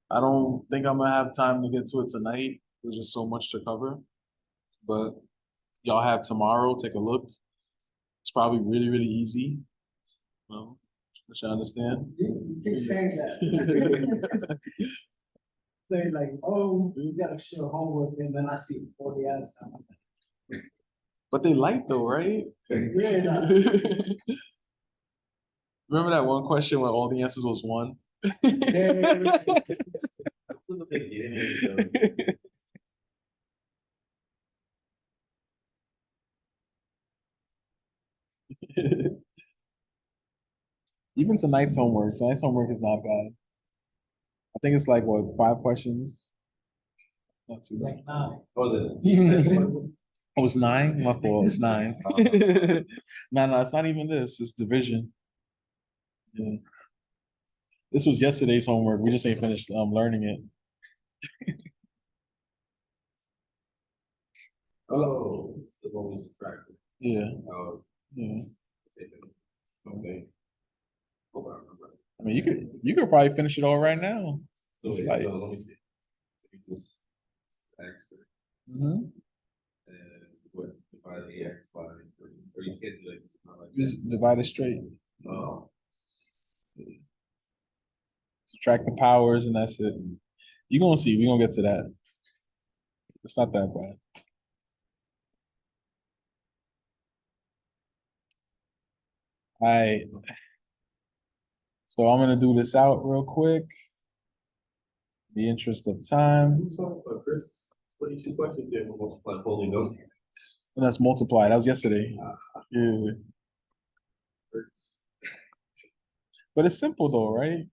I don't think I'm gonna have time to get to it tonight. There's just so much to cover, but y'all have tomorrow. Take a look. It's probably really easy. Well, which I understand. You keep saying that. Saying like, oh, you gotta show homework, and then I see 40 hours. But they light though, right? Remember that one question where all the answers was one? Even tonight's homework is not bad. I think it's like what, 5 questions? Not too bad. What was it? Oh, it's 9? My fault, it's 9. No, it's not even this, it's division. Yeah. This was yesterday's homework, we just ain't finished learning it. Oh, the one we subtracted. Yeah, Oh, yeah. okay. I mean, you could probably finish it all right now. So It's wait, like- so let me see. You just extra Mhm. and what divide AX by 3, or you can't do like. Just divide it straight. Oh, Subtract the powers and that's it. You're gonna see, we're gonna get to that. It's not that bad. Alright. So I'm gonna do this out real quick. In the interest of time. who's talking about Chris? 22 questions here for multiply polynomial. And that's multiply. That was yesterday. Yeah. But it's simple though, right?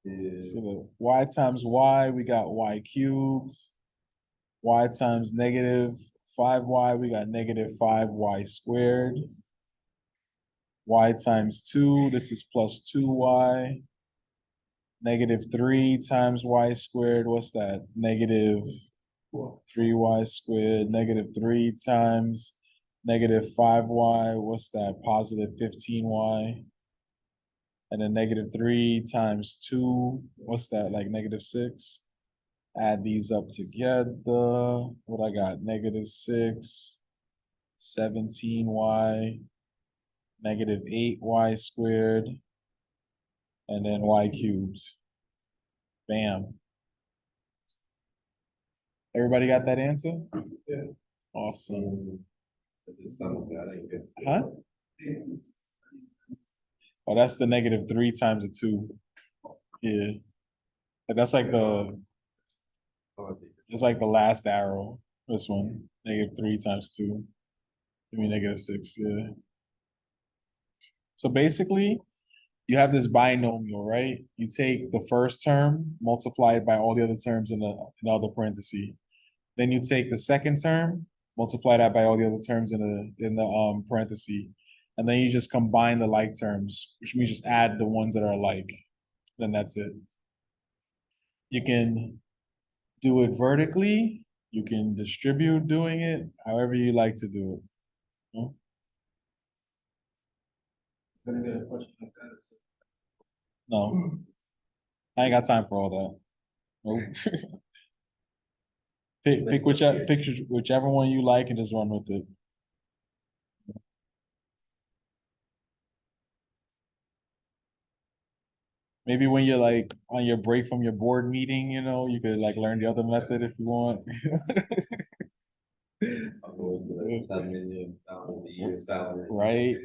Yeah. So the y times y, we got y cubed. Y times negative 5y, we got negative 5y squared. Y times 2, this is plus 2y. Negative 3 times y squared, what's that? Negative 3y squared. Negative 3 times negative 5y, what's that? Positive 15y. And then negative 3 times 2, what's that? Like negative 6. Add these up together. What I got? Negative 6, 17y, negative 8y squared, and then y cubed. Bam. Everybody got that answer? Yeah. Awesome. Huh? Huh? Oh, that's the negative 3 times the 2. Yeah. And that's like it's like the last arrow. This one. Negative 3 times 2. Give me negative 6. Yeah. So basically, you have this binomial, right? You take the first term, multiply it by all the other terms in the other parenthesis. Then you take the second term, multiply that by all the other terms in the parenthesis. And then you just combine the like terms, which means just add the ones that are alike. Then that's it. You can do it vertically. You can distribute doing it, however you like to do it. Hmm? No, I ain't got time for all that. Nope. Pick whichever one you like and just run with it. Maybe when you're like on your break from your board meeting, you could like learn the other method if you want. Right?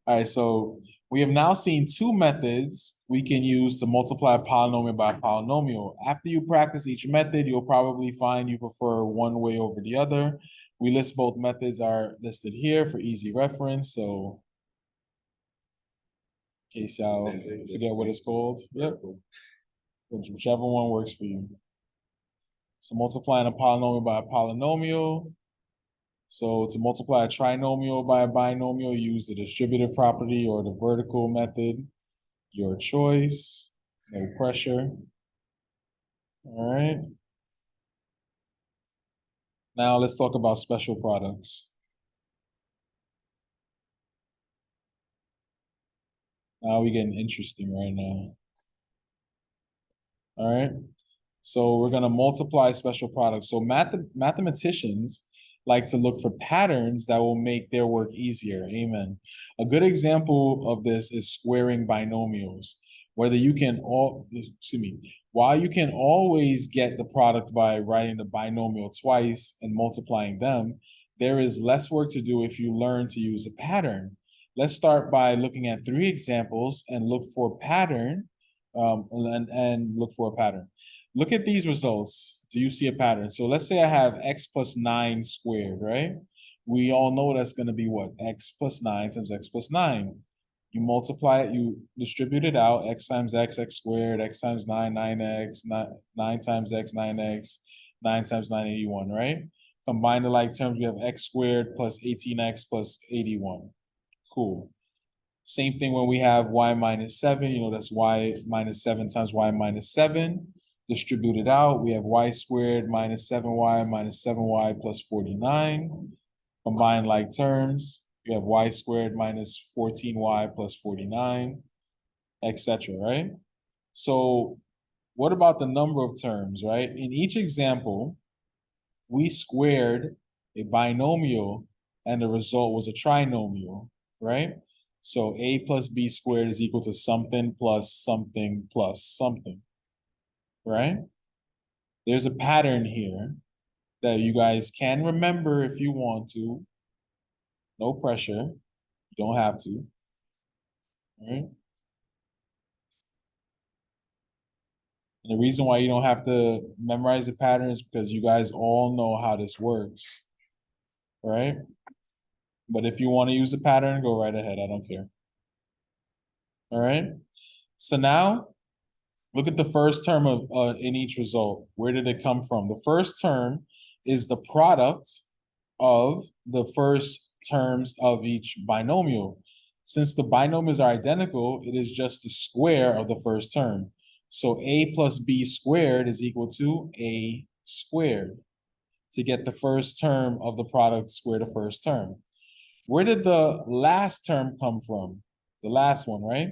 All right, so we have now seen 2 methods we can use to multiply a polynomial by a polynomial. After you practice each method, you'll probably find you prefer one way over the other. We list both methods are listed here for easy reference, so in case y'all forget what it's called. Yep. Whichever one works for you. So multiplying a polynomial by a polynomial. So to multiply a trinomial by a binomial, use the distributive property or the vertical method. Your choice, no pressure. All right. Now let's talk about special products. Now we're getting interesting right now. All right. So we're gonna multiply special products. So mathematicians like to look for patterns that will make their work easier. Amen. A good example of this is squaring binomials. While you can always get the product by writing the binomial twice and multiplying them, there is less work to do if you learn to use a pattern. Let's start by looking at 3 examples and look for pattern, and look for a pattern. Look at these results. Do you see a pattern? So let's say I have x plus 9 squared, right? We all know that's going to be what? X plus 9 times x plus 9. You multiply it, you distribute it out, x times x squared, x times 9, 9x, 9 times x, 9x, 9 times 9, 81, right? Combine the like terms, we have x squared plus 18x plus 81. Cool. Same thing when we have y minus 7, you know, that's y minus 7 times y minus 7. Distribute it out, we have y squared minus 7y minus 7y plus 49. Combine like terms, you have y squared minus 14y plus 49, etc., right? So what about the number of terms, right? In each example, we squared a binomial and the result was a trinomial, right? So a plus b squared is equal to something plus something plus something, right? There's a pattern here that you guys can remember if you want to. No pressure. You don't have to. All right? And the reason why you don't have to memorize the pattern is because you guys all know how this works. All right? But if you want to use the pattern, go right ahead. I don't care. All right? So now, look at the first term of in each result. Where did it come from? The first term is the product of the first terms of each binomial. Since the binomials are identical, it is just the square of the first term. So a plus b squared is equal to a squared to get the first term of the product square the first term. Where did the last term come from? The last one, right?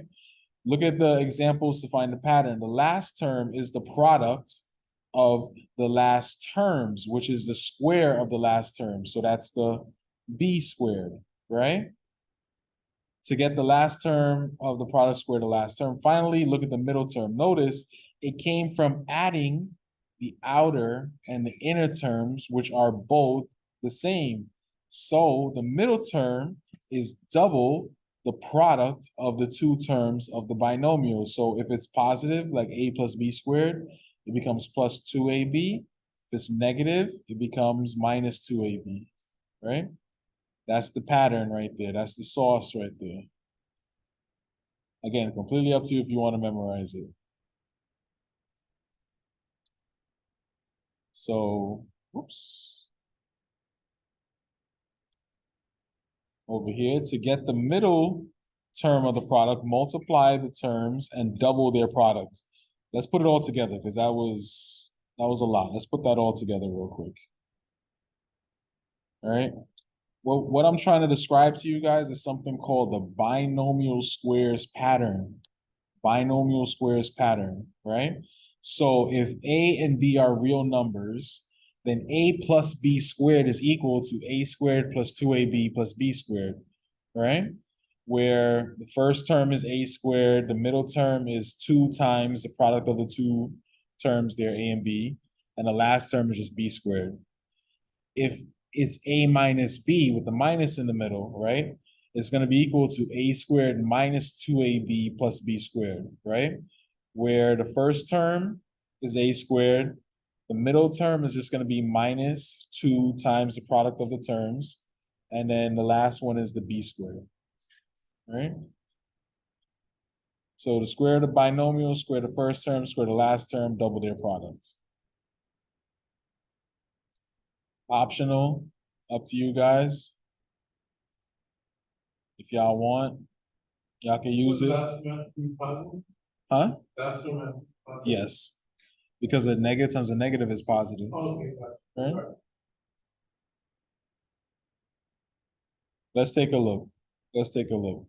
Look at the examples to find the pattern. The last term is the product of the last terms, which is the square of the last term. So that's the b squared, right? To get the last term of the product square the last term. Finally, look at the middle term. Notice it came from adding the outer and the inner terms, which are both the same. So the middle term is double the product of the two terms of the binomial. So if it's positive, like a plus b squared, it becomes plus 2ab. If it's negative, it becomes minus 2ab, right? That's the pattern right there. That's the sauce right there. Again, completely up to you if you want to memorize it. So, oops. Over here, to get the middle term of the product, multiply the terms and double their product. Let's put it all together because that was a lot. Let's put that all together real quick. All right. Well, what I'm trying to describe to you guys is something called the binomial squares pattern. Binomial squares pattern, right? So if a and b are real numbers, then a plus b squared is equal to a squared plus 2ab plus b squared, right? Where the first term is a squared, the middle term is 2 times the product of the two terms there, a and b, and the last term is just b squared. If it's a minus b with the minus in the middle, right? It's going to be equal to a squared minus 2ab plus b squared, right? Where the first term is a squared, the middle term is just going to be minus 2 times the product of the terms, and then the last one is the b squared, right? So the square of the binomial, square the first term, square the last term, double their products. Optional, up to you guys. If y'all want, y'all can use it. Huh? Yes. Because a negative times a negative is positive. Okay. Right? Let's take a look. Let's take a look.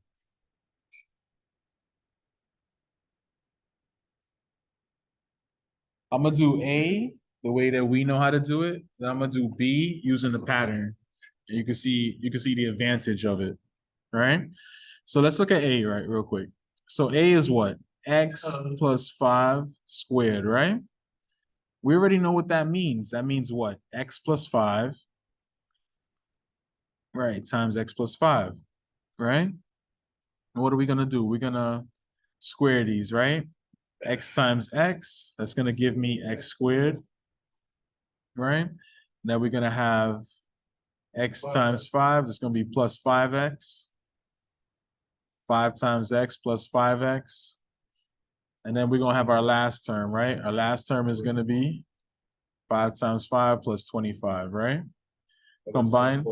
I'm gonna do A the way that we know how to do it. Then I'm gonna do B using the pattern. And you can see the advantage of it, right? So let's look at A right real quick. So A is what? X plus 5 squared, right? We already know what that means. That means what? X plus 5 right, times x plus 5, right? And what are we gonna do? We're gonna square these, right? X times x, that's gonna give me x squared, right? Now we're gonna have x times 5, that's gonna be plus 5x. 5 times x plus 5x. And then we're gonna have our last term, right? Our last term is gonna be 5 times 5 plus 25, right? Combine.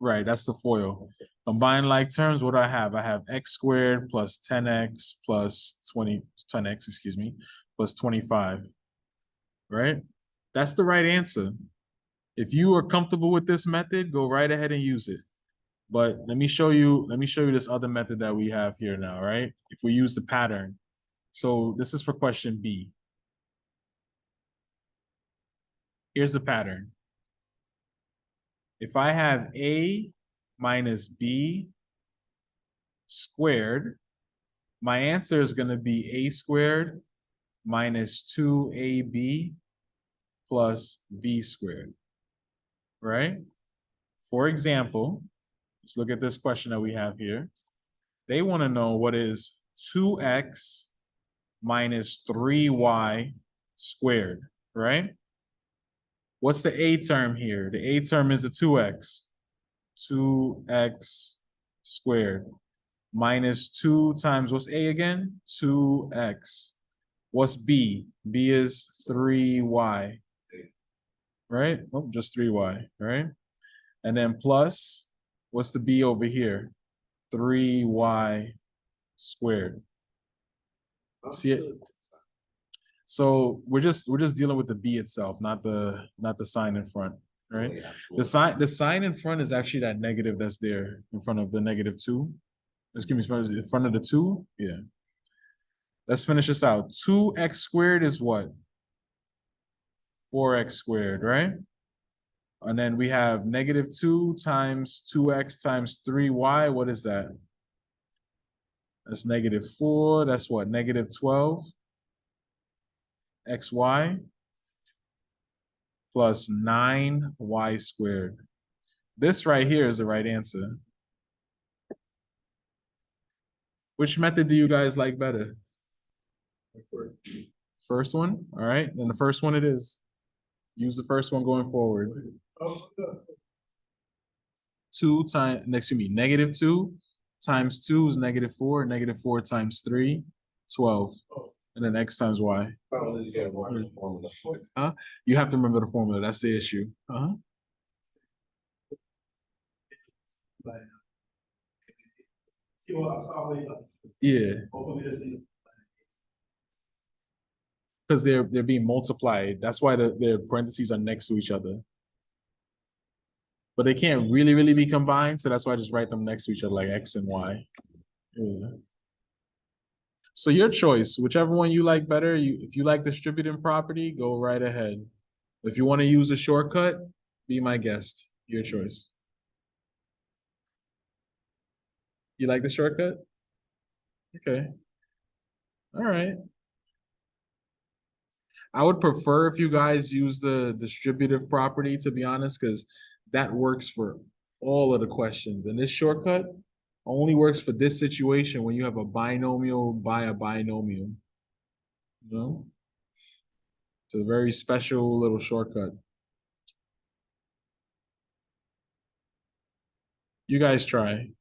Right, that's the FOIL. Combine like terms, what do I have? I have x squared plus 10x plus 10x, excuse me, plus 25, right? That's the right answer. If you are comfortable with this method, go right ahead and use it. But let me show you this other method that we have here now, right? If we use the pattern. So this is for question B. Here's the pattern. If I have A minus B squared, my answer is going to be A squared minus 2AB plus B squared, right? For example, let's look at this question that we have here. They want to know what is 2x minus 3y squared, right? What's the A term here? The A term is the 2x. 2x squared minus 2 times, what's A again? 2x. What's B? B is 3y, right? Oh, just 3y, right? And then plus, what's the B over here? 3y squared. See it? So we're just dealing with the B itself, not the sign in front, right? The sign in front is actually that negative that's there in front of the -2. Excuse me, in front of the 2. Yeah. Let's finish this out. 2x squared is what? 4x squared, right? And then we have -2 times 2x times 3y. What is that? That's -4. That's what? -12 xy plus 9y squared. This right here is the right answer. Which method do you guys like better? First one? All right, then the first one it is. Use the first one going forward. 2 times, excuse me, -2 times 2 is -4. -4 times 3, 12. And then x times y. Huh? You have to remember the formula. That's the issue. Uh-huh. Yeah. Because they're being multiplied. That's why their parentheses are next to each other. But they can't really be combined, so that's why I just write them next to each other like x and y. Yeah. So your choice, whichever one you like better. If you like distributing property, go right ahead. If you want to use a shortcut, be my guest. Your choice. You like the shortcut? Okay. All right. I would prefer if you guys use the distributive property, to be honest, because that works for all of the questions. And this shortcut only works for this situation when you have a binomial by a binomial. You know? It's a very special little shortcut. You guys try.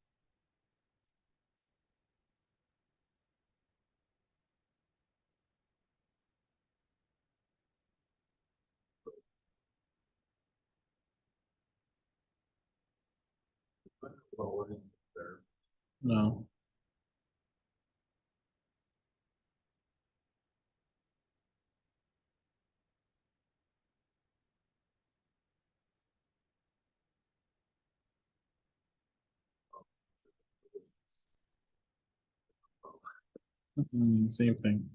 No. Same thing.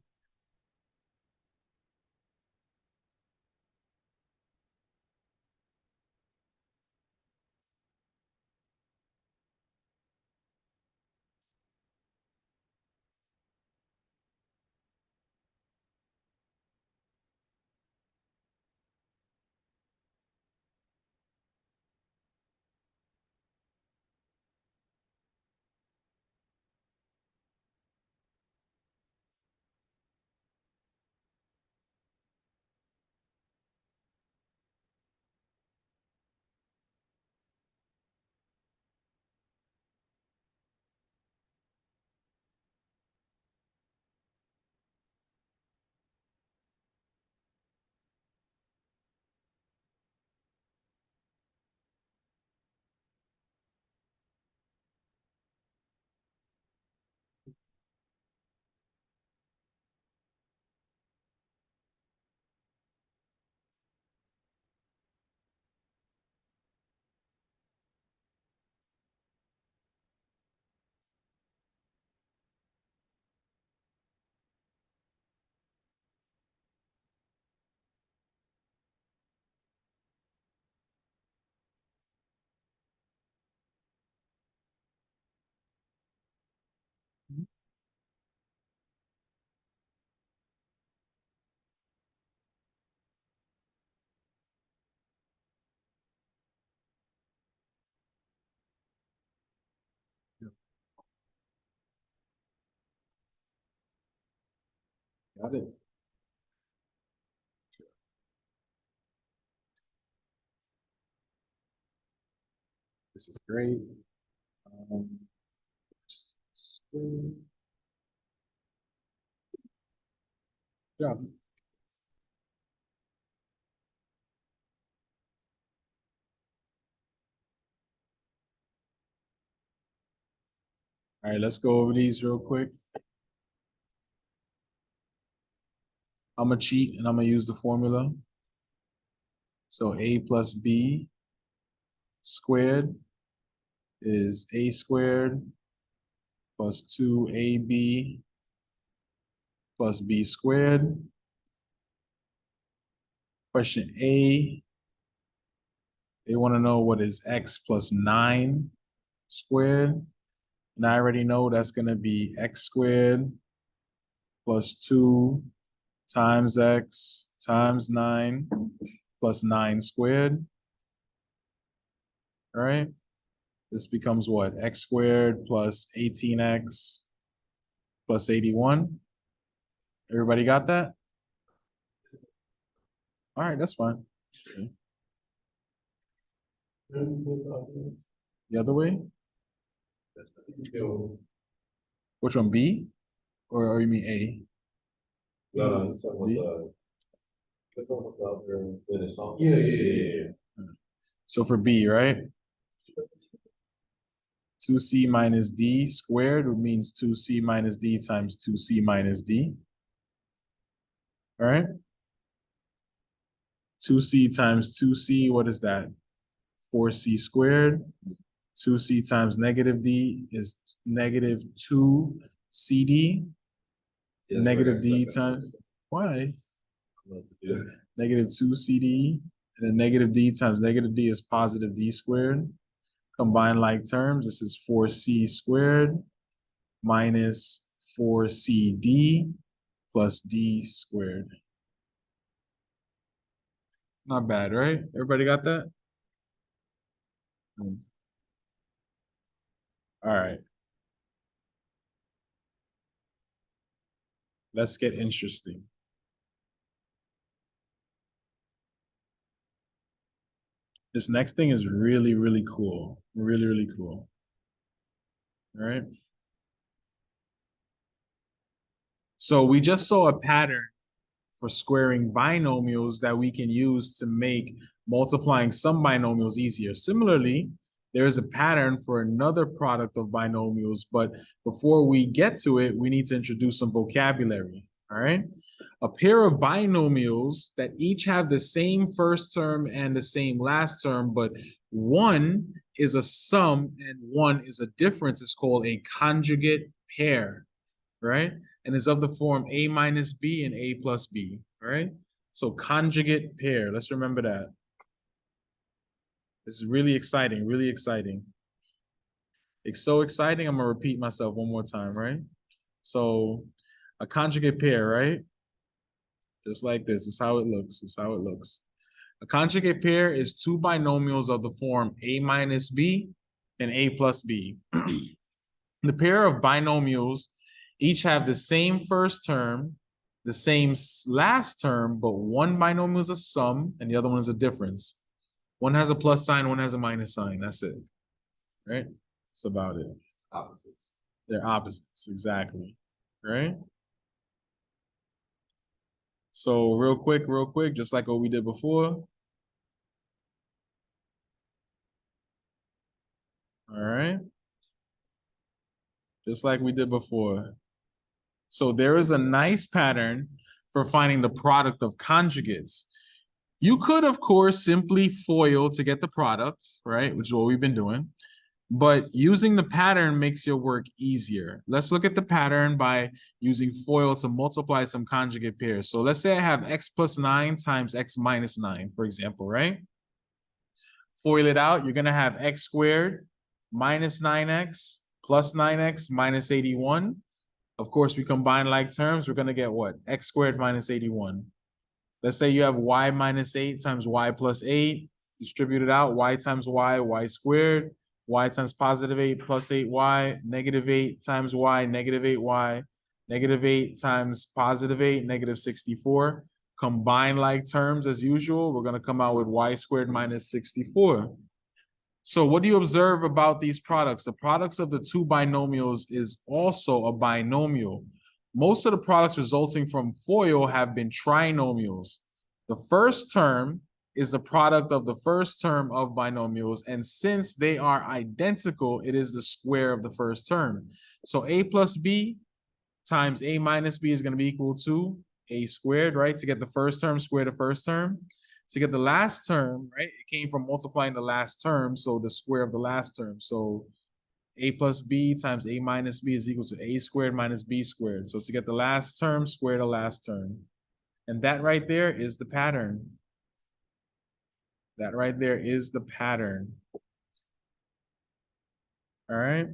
Got it. This is great. Yeah. All right, let's go over these real quick. I'm gonna cheat and I'm gonna use the formula. So a plus b squared is a squared plus 2ab plus b squared. Question A, they want to know what is x plus 9 squared. And I already know that's going to be x squared plus 2 times x times 9 plus 9 squared. All right. This becomes what? X squared plus 18x plus 81. Everybody got that? All right, that's fine. Okay. The other way? Which one, B? Or you mean A? No, this one B? with the other finish off. Yeah. So for B, right? 2c minus d squared means 2c minus d times 2c minus d. All right? 2c times 2c, what is that? 4c squared. 2c times negative d is negative 2cd. Yeah, that's Negative right, d that's right. times, why? What to do. Negative 2cd, and then negative d times negative d is positive d squared. Combine like terms, this is 4c squared minus 4cd plus d squared. Not bad, right? Everybody got that? All right. Let's get interesting. This next thing is really, really cool. Really, really cool. All right. So we just saw a pattern for squaring binomials that we can use to make multiplying some binomials easier. Similarly, there is a pattern for another product of binomials, but before we get to it, we need to introduce some vocabulary, all right? A pair of binomials that each have the same first term and the same last term, but one is a sum and one is a difference is called a conjugate pair, right? And is of the form a minus b and a plus b, all right? So conjugate pair, let's remember that. This is really exciting, really exciting. It's so exciting, I'm gonna repeat myself one more time, right? So a conjugate pair, right? Just like this, is how it looks, is how it looks. A conjugate pair is two binomials of the form a minus b and a plus b. The pair of binomials each have the same first term, the same last term, but one binomial is a sum and the other one is a difference. One has a plus sign, one has a minus sign. That's it. Right? That's about it. Opposites. They're opposites, exactly. Right? So real quick, just like what we did before. All right. Just like we did before. So there is a nice pattern for finding the product of conjugates. You could, of course, simply FOIL to get the product, right? Which is what we've been doing. But using the pattern makes your work easier. Let's look at the pattern by using FOIL to multiply some conjugate pairs. So let's say I have x plus 9 times x minus 9, for example, right? FOIL it out, you're going to have x squared minus 9x plus 9x minus 81. Of course, we combine like terms, we're going to get what? X squared minus 81. Let's say you have y minus 8 times y plus 8. Distribute it out, y times y squared. Y times positive 8 plus 8y, negative 8 times y, negative 8y, -8 times +8, -64. Combine like terms as usual. We're going to come out with y squared minus 64. So what do you observe about these products? The products of the two binomials is also a binomial. Most of the products resulting from FOIL have been trinomials. The first term is the product of the first term of binomials, and since they are identical, it is the square of the first term. So a plus b times a minus b is going to be equal to a squared, right? To get the first term, square the first term. To get the last term, right? It came from multiplying the last term, so the square of the last term. So a plus b times a minus b is equal to a squared minus b squared. So to get the last term, square the last term. And that right there is the pattern. That right there is the pattern. All right.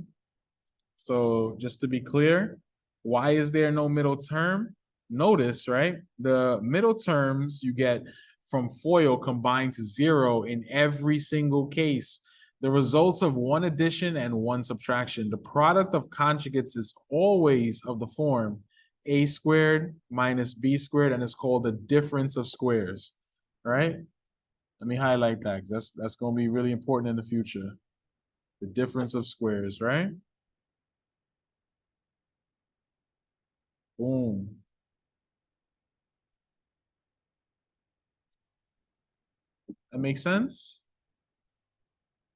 So just to be clear, why is there no middle term? Notice, right? The middle terms you get from FOIL combined to 0 in every single case. The results of one addition and one subtraction. The product of conjugates is always of the form a squared minus b squared, and it's called the difference of squares. All right? Let me highlight that because that's going to be really important in the future. The difference of squares, right? Boom. That makes sense?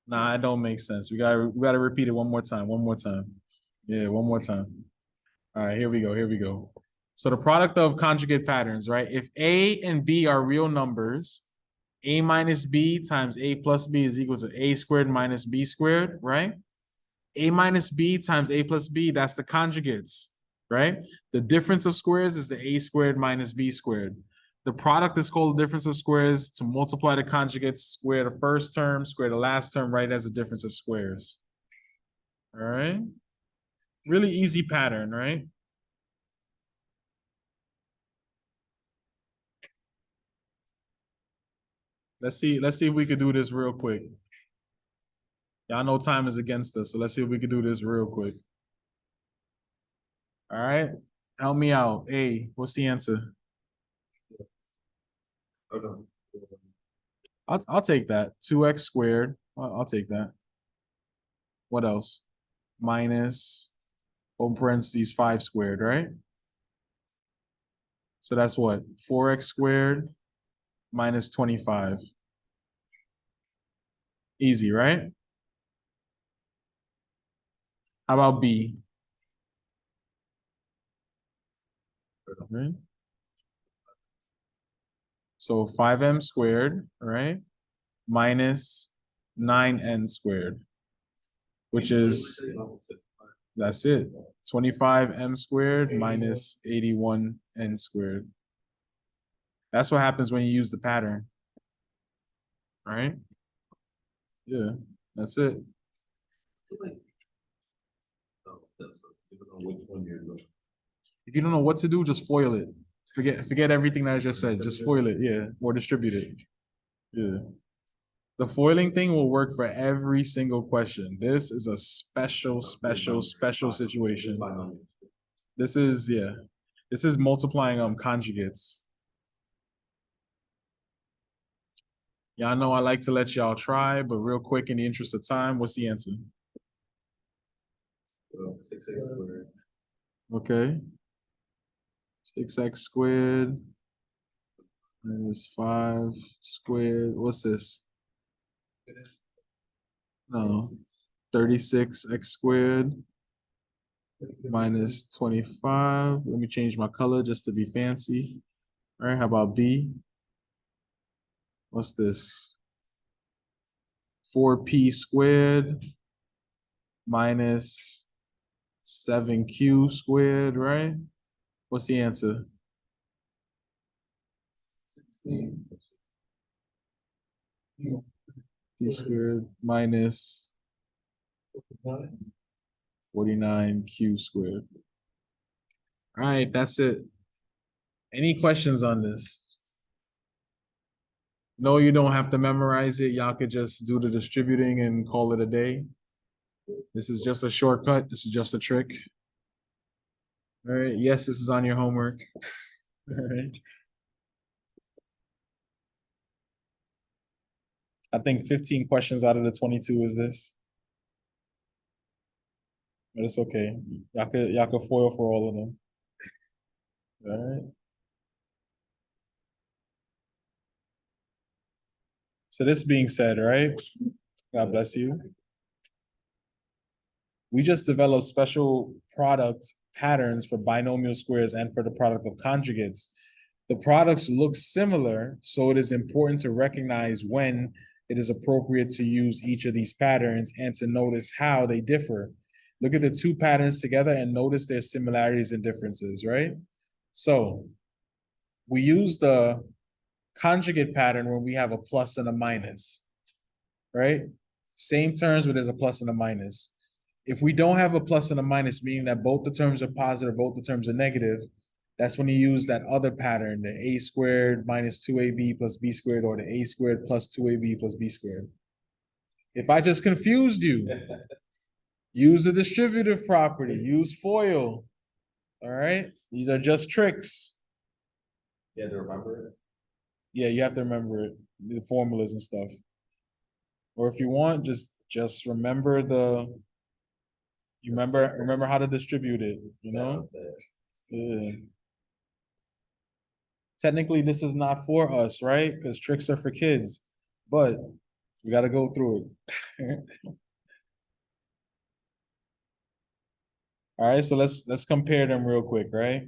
Nah, it don't make sense. We gotta repeat it one more time. One more time. Yeah, one more time. All right, here we go. Here we go. So the product of conjugate patterns, right? If a and b are real numbers, a minus b times a plus b is equal to a squared minus b squared, right? A minus b times a plus b, that's the conjugates, right? The difference of squares is the a squared minus b squared. The product is called the difference of squares. To multiply the conjugates, square the first term, square the last term, right, as a difference of squares. All right? Really easy pattern, right? Let's see if we could do this real quick. Y'all know time is against us, so let's see if we could do this real quick. All right? Help me out. A, what's the answer? Okay. I'll take that. 2x squared. I'll take that. What else? Minus, open parentheses, 5 squared, right? So that's what? 4x squared minus 25. Easy, right? How about B? Right? So 5m squared, right? Minus 9n squared, which is, that's it. 25m squared minus 81n squared. That's what happens when you use the pattern. Right? Yeah, that's it. If you don't know what to do, just FOIL it. Forget everything that I just said. Just FOIL it, yeah, or distribute it. Yeah. The foiling thing will work for every single question. This is a special situation. This is, yeah. This is multiplying conjugates. Y'all know I like to let y'all try, but real quick, in the interest of time, what's the answer? 6x squared. Okay. 6x squared minus 5 squared. What's this? No. 36x squared minus 25. Let me change my color just to be fancy. All right, how about B? What's this? 4p squared minus 7q squared, right? What's the answer? 16. P squared minus 49q squared. All right, that's it. Any questions on this? No, you don't have to memorize it. Y'all could just do the distributing and call it a day. This is just a shortcut. This is just a trick. All right, yes, this is on your homework. All right. I think 15 questions out of the 22 is this. But it's okay. Y'all could foil for all of them. All right. So this being said, right? God bless you. We just developed special product patterns for binomial squares and for the product of conjugates. The products look similar, so it is important to recognize when it is appropriate to use each of these patterns and to notice how they differ. Look at the two patterns together and notice their similarities and differences, right? So we use the conjugate pattern when we have a plus and a minus, right? Same terms, but there's a plus and a minus. If we don't have a plus and a minus, meaning that both the terms are positive, both the terms are negative, that's when you use that other pattern, the a squared minus 2ab plus b squared, or the a squared plus 2ab plus b squared. If I just confused you, use the distributive property, use FOIL. All right? These are just tricks. You have to remember it. Yeah, you have to remember it, the formulas and stuff. Or if you want, just remember remember how to distribute it, you know? Yeah. Technically, this is not for us, right? Because tricks are for kids, but we got to go through it. All right, so let's compare them real quick, right?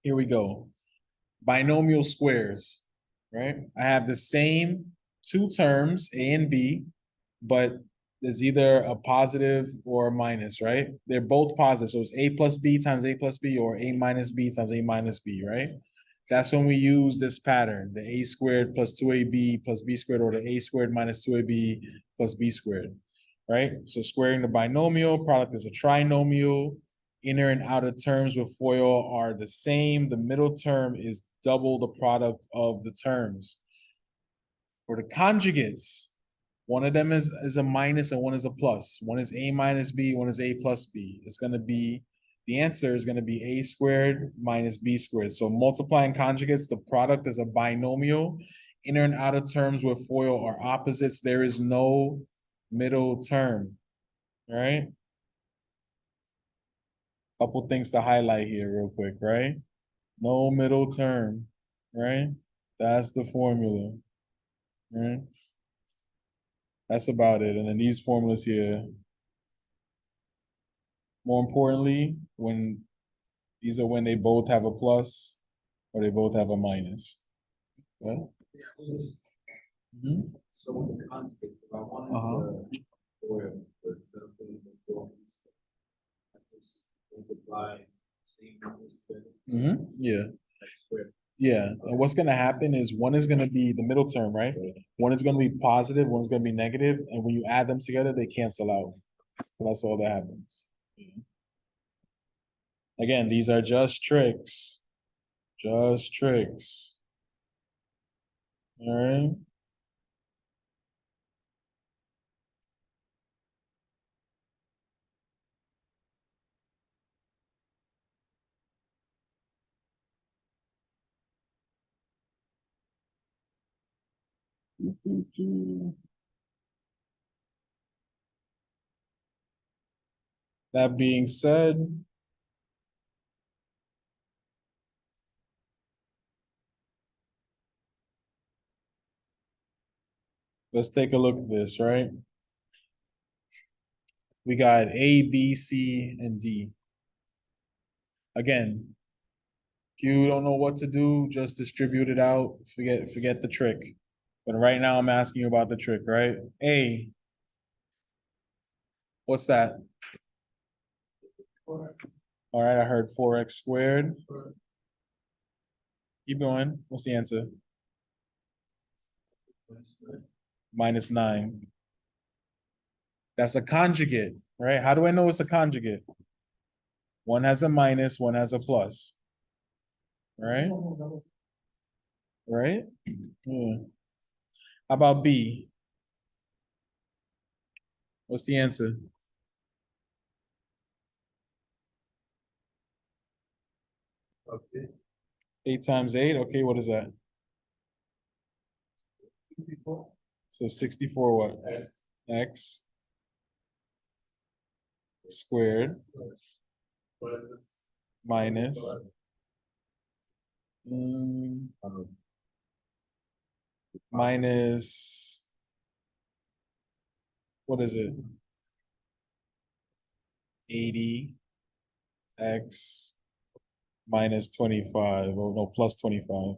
Here we go. Binomial squares, right? I have the same two terms, A and B, but there's either a positive or a minus, right? They're both positive. So it's A plus B times A plus B, or A minus B times A minus B, right? That's when we use this pattern, the A squared plus 2AB plus B squared, or the A squared minus 2AB plus B squared, right? So squaring the binomial, product is a trinomial. Inner and outer terms with FOIL are the same. The middle term is double the product of the terms. For the conjugates, one of them is a minus and one is a plus. One is A minus B, one is A plus B. It's going to be, the answer is going to be A squared minus B squared. So multiplying conjugates, the product is a binomial. Inner and outer terms with FOIL are opposites. There is no middle term, all right? Couple things to highlight here real quick, right? No middle term, right? That's the formula, right? That's about it. And then these formulas here. More importantly, these are when they both have a plus or they both have a minus. Well, So with the conflict, if I wanted to, for example, I just multiply same numbers together. Yeah. Like square. Yeah. And what's gonna happen is one is gonna be the middle term, right? One is gonna be positive, one's gonna be negative, and when you add them together, they cancel out. So that's all that happens. Again, these are just tricks. Just tricks. All right. That being said, let's take a look at this, right? We got A, B, C, and D. Again, if you don't know what to do, just distribute it out. Forget the trick. But right now I'm asking you about the trick, right? A, what's that? All right, I heard 4x squared. Keep going. What's the answer? Minus 9. That's a conjugate, right? How do I know it's a conjugate? One has a minus, one has a plus. Right? Right? Yeah. How about B? What's the answer? Okay. 8 times 8, okay, what is that? 64. So 64 what? X squared minus minus what is it? 80 x minus 25, or no, plus 25.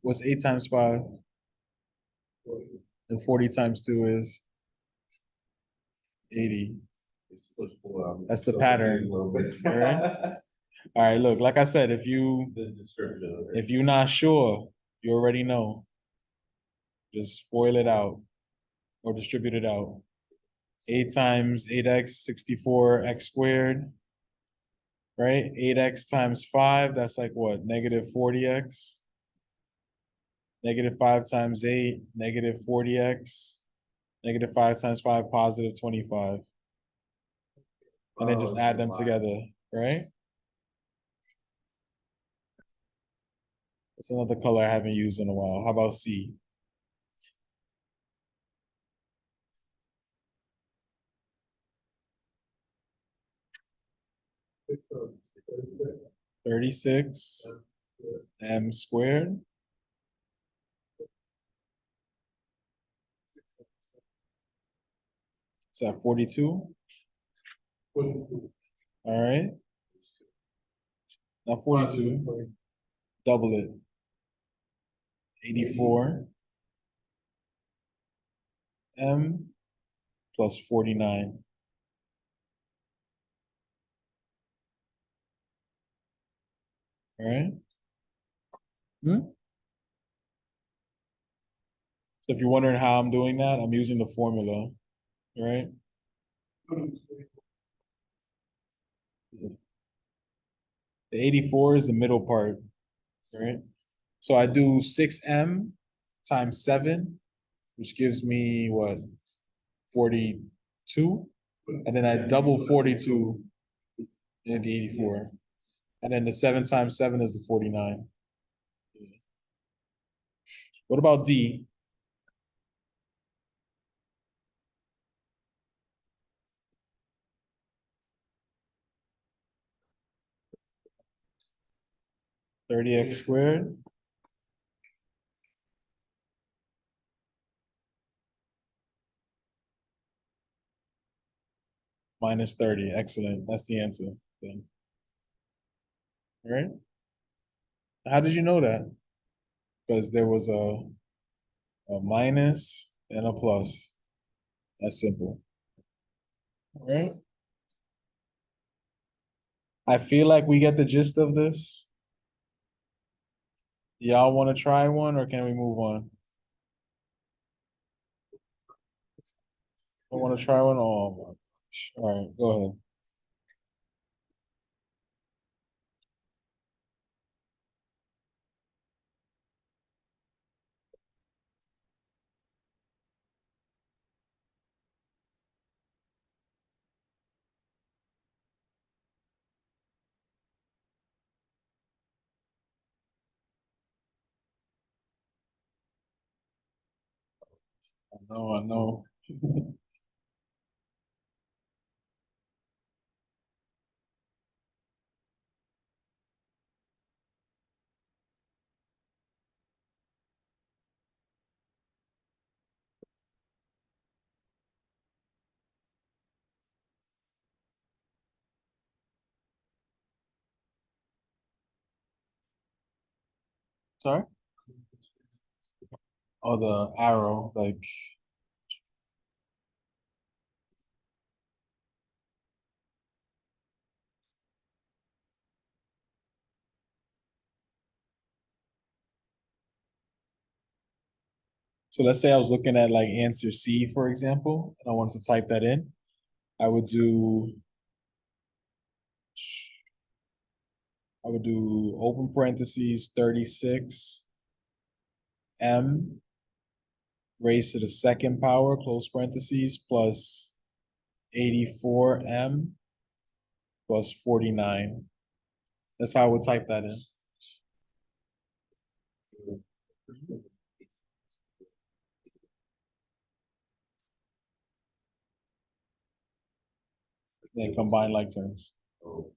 What's 8 times 5? And 40 times 2 is 80. That's the pattern. Right? All right, look, like I said, if you're not sure, you already know. Just FOIL it out or distribute it out. 8 times 8x, 64x squared. Right? 8x times 5, that's like what? Negative 40x. Negative 5 times 8, negative 40x. Negative 5 times 5, positive 25. And then just add them together, right? It's another color I haven't used in a while. How about C? $36 m squared. Is that 42? All right. Now 42. Double it. 84 m plus 49. All right. So if you're wondering how I'm doing that, I'm using the formula, right? The 84 is the middle part, right? So I do 6m times 7, which gives me what? 42. And then I double 42 in the 84. And then the 7 times 7 is the 49. What about D? $30x squared minus 30. Excellent. That's the answer. Then. All right. How did you know that? Because there was a minus and a plus. That's simple. All right. I feel like we get the gist of this. Y'all want to try one, or can we move on? I want to try one. Oh my gosh. All right, go ahead. I know. Sorry? Oh, the arrow, like. So let's say I was looking at like answer C, for example, and I wanted to type that in. I would do open parentheses 36 m raised to the second power, close parentheses, plus 84 m plus 49. That's how I would type that in. Then combine like terms. Oh,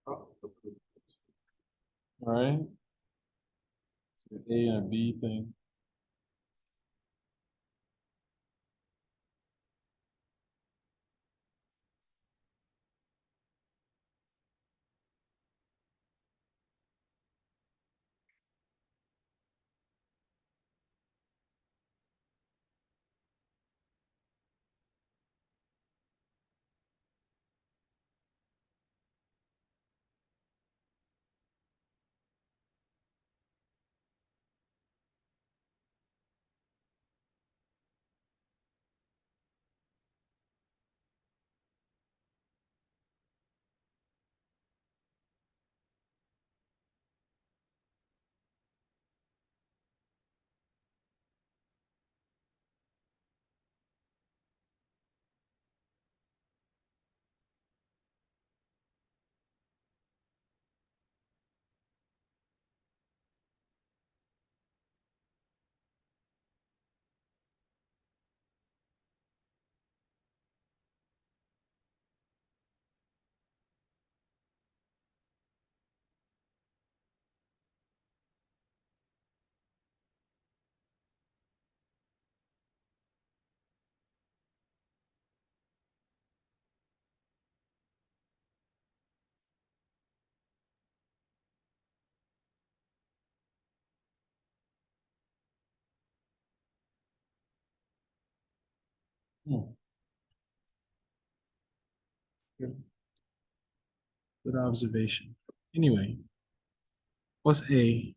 All right. So A and a B thing. Good observation. Anyway, what's A?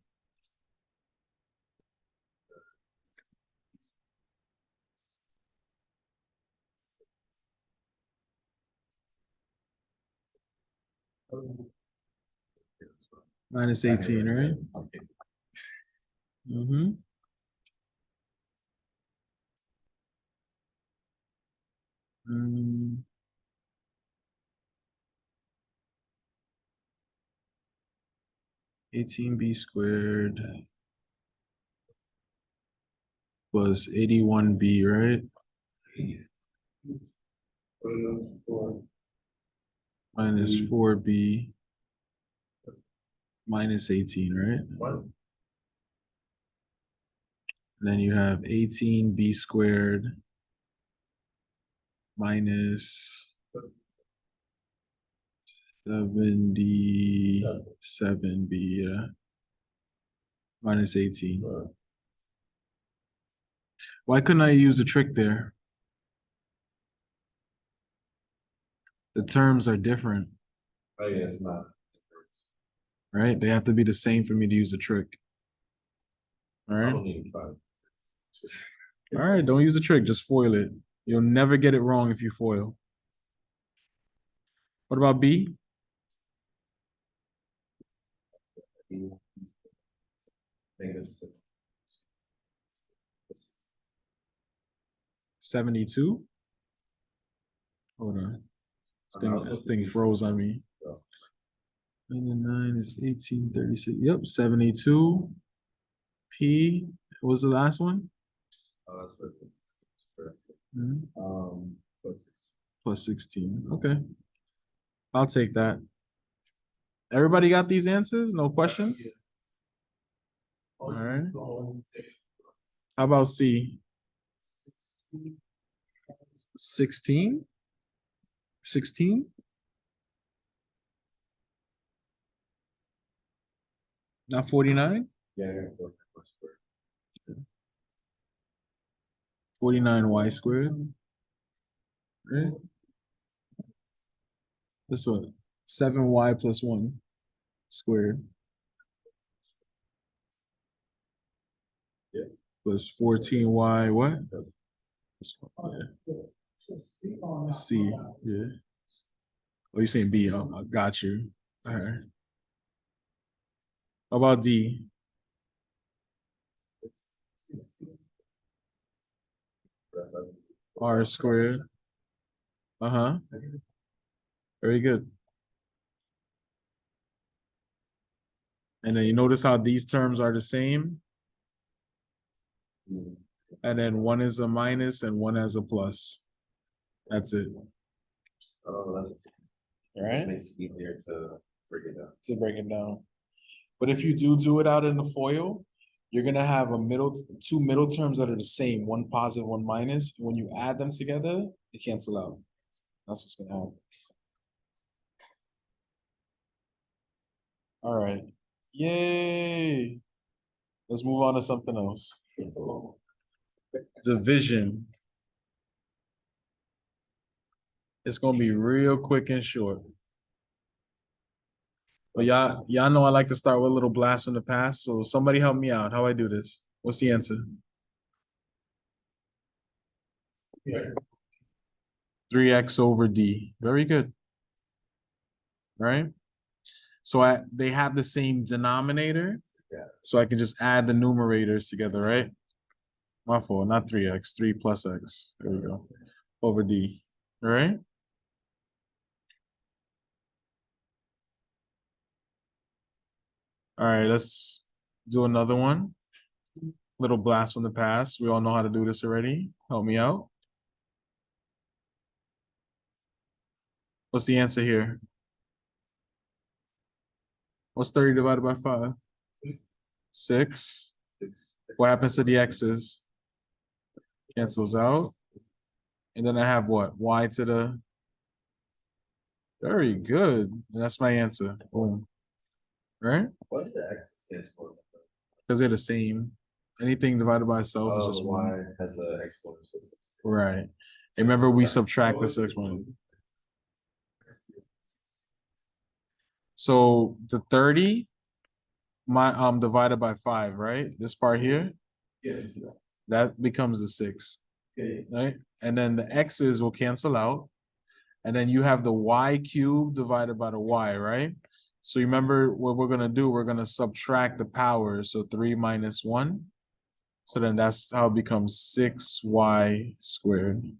Minus 18, right? Mm-hmm. Mm. $18b squared plus 81b, right? Minus 4b minus 18, right? And then you have 18b squared minus 77b, yeah. Minus 18. Why couldn't I use a trick there? The terms are different, Oh, yeah, it's not. right? They have to be the same for me to use a trick. All I right. don't even try. All right, don't use a trick, just foil it. You'll never get it wrong if you foil. What about B? -6. 72? Hold on. This thing froze on me. 99 is 1836. Yep, 72. P, what was the last one? Oh, that's what. Mhm. Plus Plus 16. Okay. I'll take that. Everybody got these answers? No questions? All right. How about C? 16? 16? Not 49? Yeah, I got 4 squared. 49y squared. Right? This one. 7y plus 1 squared. Yeah. Plus 14y what? Yeah. C, yeah. Oh, you saying B? Oh, I got you. All right. How about D? R squared. Uh-huh. Very good. And then you notice how these terms are the same? And then one is a minus and one has a plus. That's it. Oh, that's. All right. Makes it easier to break it down. To break it down. But if you do it out in the FOIL, you're gonna have two middle terms that are the same, one positive, one minus. When you add them together, they cancel out. That's what's gonna happen. All right. Yay. Let's move on to something else. Division. It's gonna be real quick and short. But y'all know I like to start with a little blast from the past. So somebody help me out. How I do this? What's the answer? 3x over d. Very good. Right? So they have the same denominator. Yeah. So I can just add the numerators together, right? My fault, not 3x, 3 plus x. There we go. Over d. All right? All right, let's do another one. Little blast from the past. We all know how to do this already. Help me out. What's the answer here? What's 30 divided by 5? 6. What happens to the x's? Cancels out. And then I have what? Y to the... Very good. And that's my answer. Boom. Right? What did the X stand for? Because they're the same. Anything divided by itself is just Y one. has an exponential. Right. Remember, we subtract this exponent. So the 30 divided by 5, right? This part here, Yeah. that becomes the 6, Okay. right? And then the x's will cancel out. And then you have the y cubed divided by the y, right? So you remember what we're gonna do? We're gonna subtract the powers. So 3 minus 1. So then that's how it becomes 6y squared.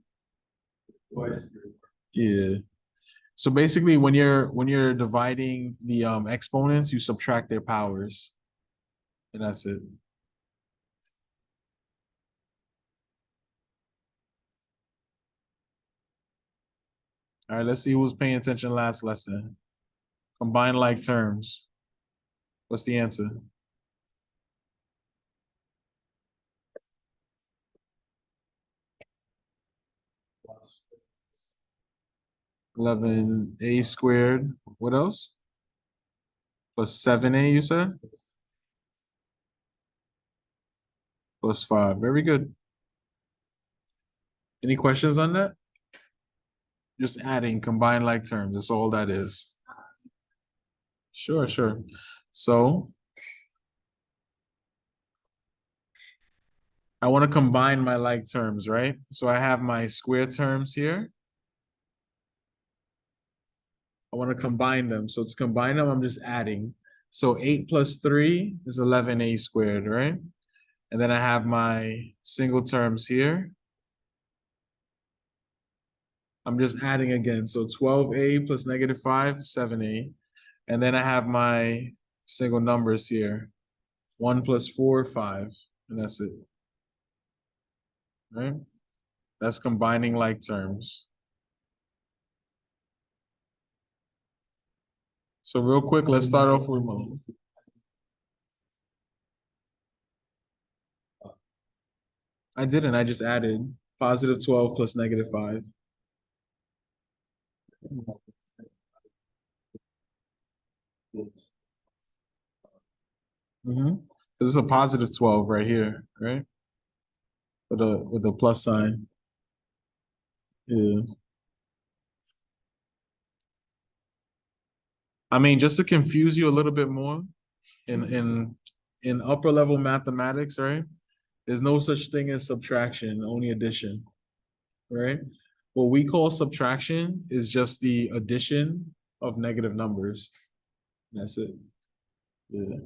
Yeah. So basically, when you're dividing the exponents, you subtract their powers, and that's it. All right, let's see who's paying attention last lesson. Combine like terms. What's the answer? 11a squared. What else? Plus 7a, you said? Plus 5. Very good. Any questions on that? Just adding combined like terms. That's all that is. Sure, sure. So I want to combine my like terms, right? So I have my square terms here. I want to combine them. So to combine them, I'm just adding. So 8 plus 3 is 11a squared, right? And then I have my single terms here. I'm just adding again. So 12a plus negative 5, 7a. And then I have my single numbers here. 1 plus 4, 5. And that's it. Right? That's combining like terms. So real quick, let's start off with I didn't. I just added positive 12 plus negative 5. This is a positive 12 right here, right? With the plus sign. Yeah. I mean, just to confuse you a little bit more, in upper level mathematics, right? There's no such thing as subtraction, only addition, right? What we call subtraction is just the addition of negative numbers. That's it. Yeah.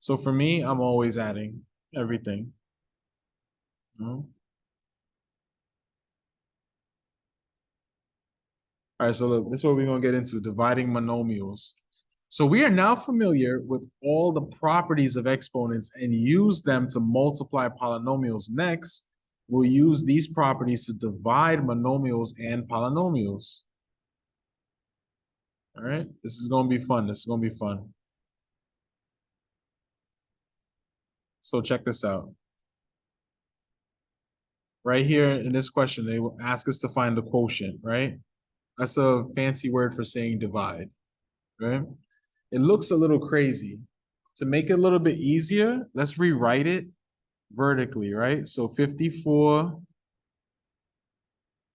So for me, I'm always adding everything. All right, so look, this is what we're gonna get into, dividing monomials. So we are now familiar with all the properties of exponents and use them to multiply polynomials. Next, we'll use these properties to divide monomials and polynomials. All right, this is gonna be fun. This is gonna be fun. So check this out. Right here in this question, they will ask us to find the quotient, right? That's a fancy word for saying divide, right? It looks a little crazy. To make it a little bit easier, let's rewrite it vertically, right? So 54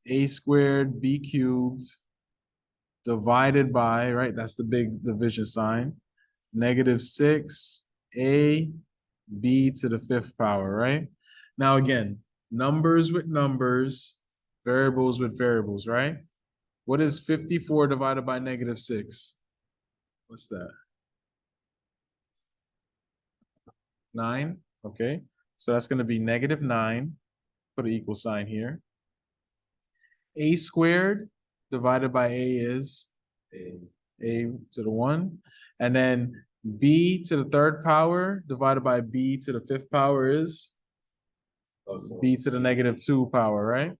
a squared b cubed divided by, right? That's the big division sign. Negative 6 a b to the 5th power, right? Now again, numbers with numbers, variables with variables, right? What is 54 divided by negative 6? What's that? 9, okay. So that's going to be negative 9. Put an equal sign here. A squared divided by a is a to the 1. And then b to the 3rd power divided by b to the 5th power is b to the negative 2 power, right?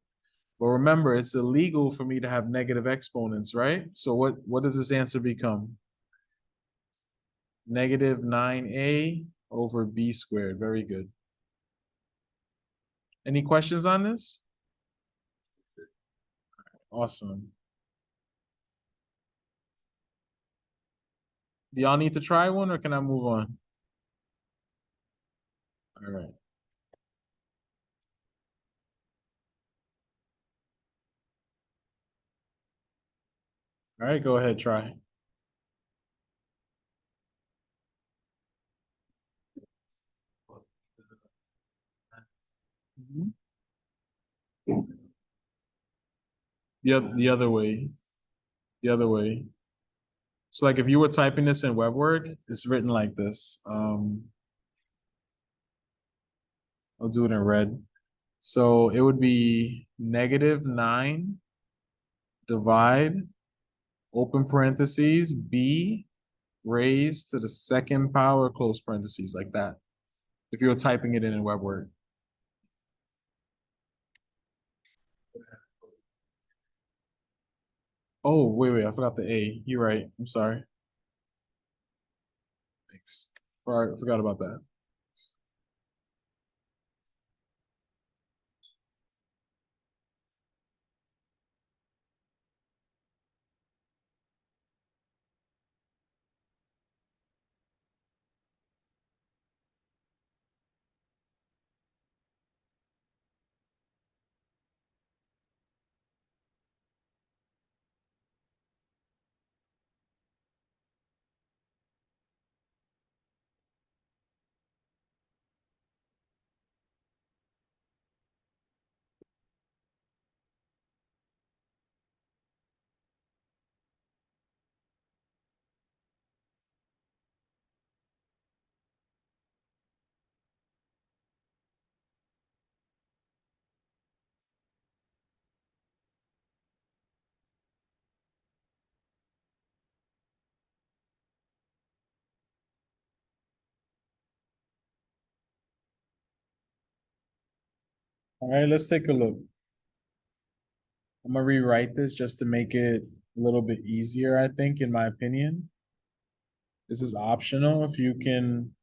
But remember, it's illegal for me to have negative exponents, right? So what does this answer become? Negative 9a over b squared. Very good. Any questions on this? Awesome. Do y'all need to try one or can I move on? All right. All right, go ahead, try. The other way. The other way. So like if you were typing this in WebWord, it's written like this. I'll do it in red. So it would be -9 divide, open parentheses, b raised to the second power, close parentheses, like that. If you were typing it in WebWord. Oh, wait, I forgot the A. You're right. I'm sorry. Thanks. All right, forgot about that. All right, let's take a look. I'm gonna rewrite this just to make it a little bit easier, I think, in my opinion. This is optional. If you can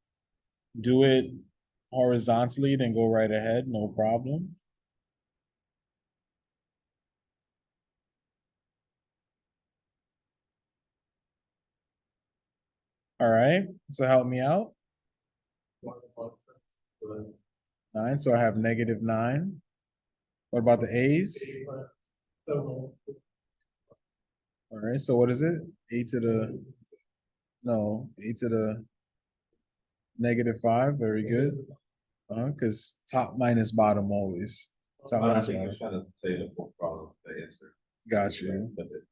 do it horizontally, then go right ahead, no problem. All right, so help me out. 9, so I have -9. What about the A's? All right, so what is it? A to the, no, A to the -5, very good. Because top minus bottom always. Top I minus think I bottom. was trying to say the full problem, the answer. Gotcha. But it-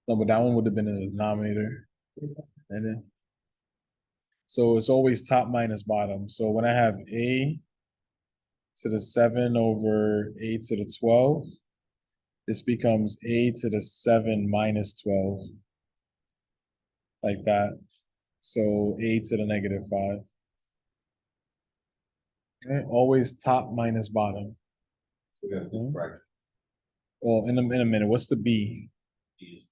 No, but that one would have been in the denominator. And then, so it's always top minus bottom. So when I have A to the 7 over A to the 12, this becomes A to the 7 minus 12. Like that. So A to the -5. Okay, always top minus bottom. We got the fraction. Well, in a minute, what's the B? B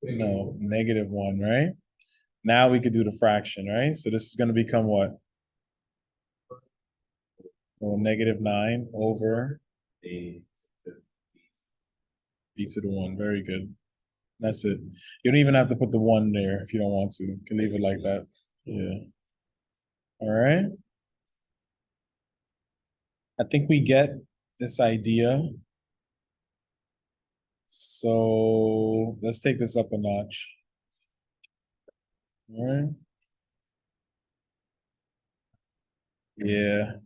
No, -1, right? Now we could do the fraction, right? So this is going to become what? Well, -9 over is b to the 1. Very good. That's it. You don't even have to put the 1 there if you don't want to. You can leave it like that. Yeah. All right. I think we get this idea. So let's take this up a notch. All right. Yeah.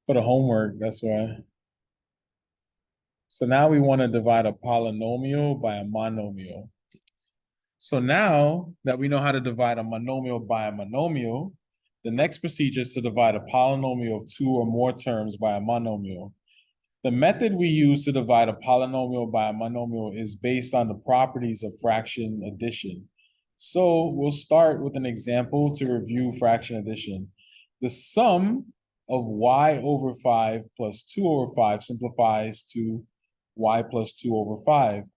For the homework, that's why. So now we want to divide a polynomial by a monomial. So now that we know how to divide a monomial by a monomial, the next procedure is to divide a polynomial of 2 or more terms by a monomial. The method we use to divide a polynomial by a monomial is based on the properties of fraction addition. So we'll start with an example to review fraction addition. The sum of y over 5 plus 2 over 5 simplifies to y plus 2 over 5.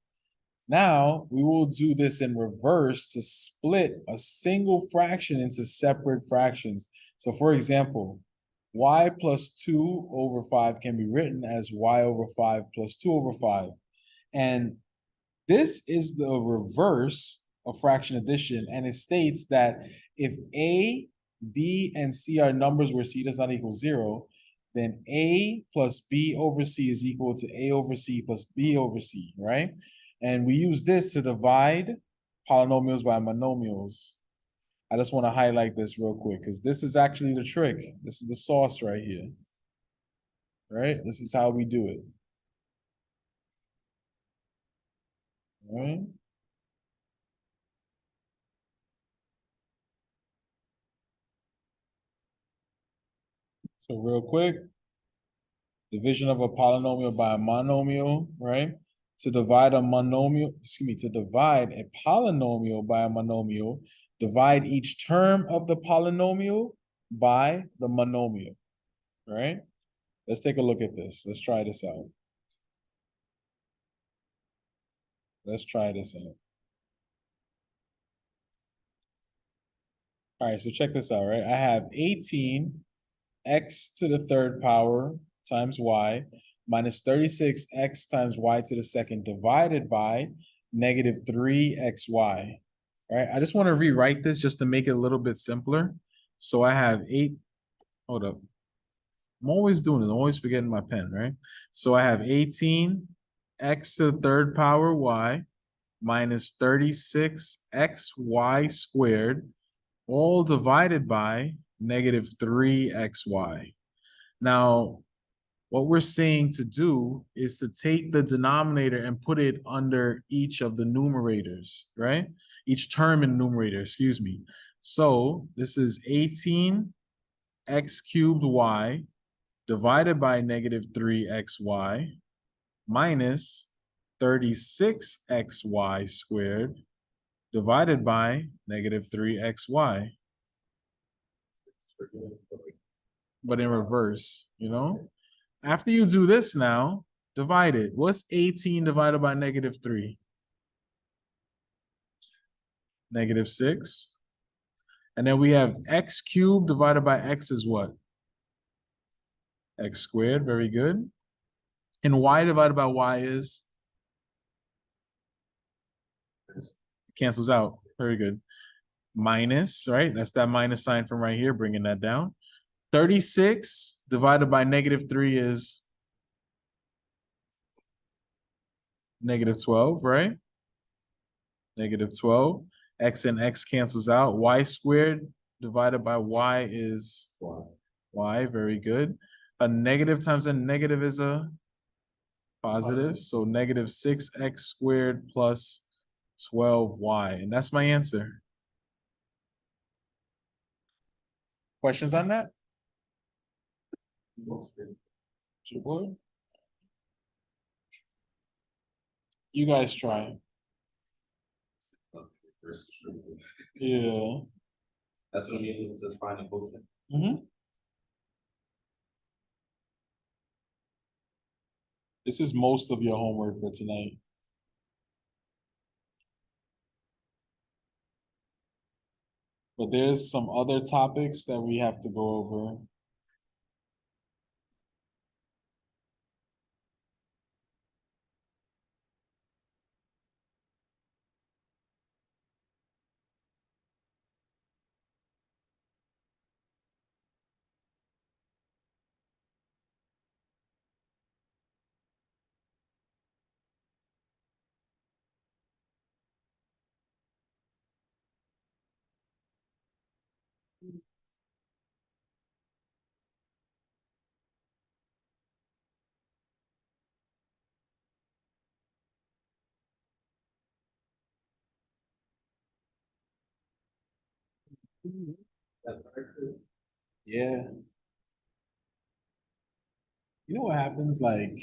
Now, we will do this in reverse to split a single fraction into separate fractions. So for example, y plus 2 over 5 can be written as y over 5 plus 2 over 5. And this is the reverse of fraction addition, and it states that if a, b, and c are numbers where c does not equal 0, then a plus b over c is equal to a over c plus b over c, right? And we use this to divide polynomials by monomials. I just want to highlight this real quick because this is actually the trick. This is the sauce right here. Right? This is how we do it. All right? So real quick, division of a polynomial by a monomial, right? To divide a monomial, excuse me, to divide a polynomial by a monomial, divide each term of the polynomial by the monomial, right? Let's take a look at this. Let's try this out. Let's try this out. All right, so check this out, right? I have 18 x to the third power times y minus 36 x times y to the second divided by negative 3xy. Right? I just want to rewrite this just to make it a little bit simpler. So I have 8, hold up. I'm always doing it. I'm always forgetting my pen, right? So I have 18 x to the third power y minus 36 xy squared, all divided by negative 3xy. Now, what we're saying to do is to take the denominator and put it under each of the numerators, right? Each term in numerator, excuse me. So this is 18 x cubed y divided by negative 3xy minus 36 xy squared divided by negative 3xy. But in reverse, you know? After you do this now, divide it. What's 18 divided by negative 3? Negative 6. And then we have x cubed divided by x is what? X squared, very good. And y divided by y is? Cancels out, very good. Minus, right? That's that minus sign from right here, bringing that down. 36 divided by negative 3 is negative 12, right? Negative 12. X and x cancels out. Y squared divided by y is y, very good. A negative times a negative is a positive. So negative 6x squared plus 12y. And that's my answer. Questions on that? Sure. You guys try. Yeah. That's what I mean when it says find a quotient. This is most of your homework for tonight. But there's some other topics that we have to go over. Yeah. You know what happens like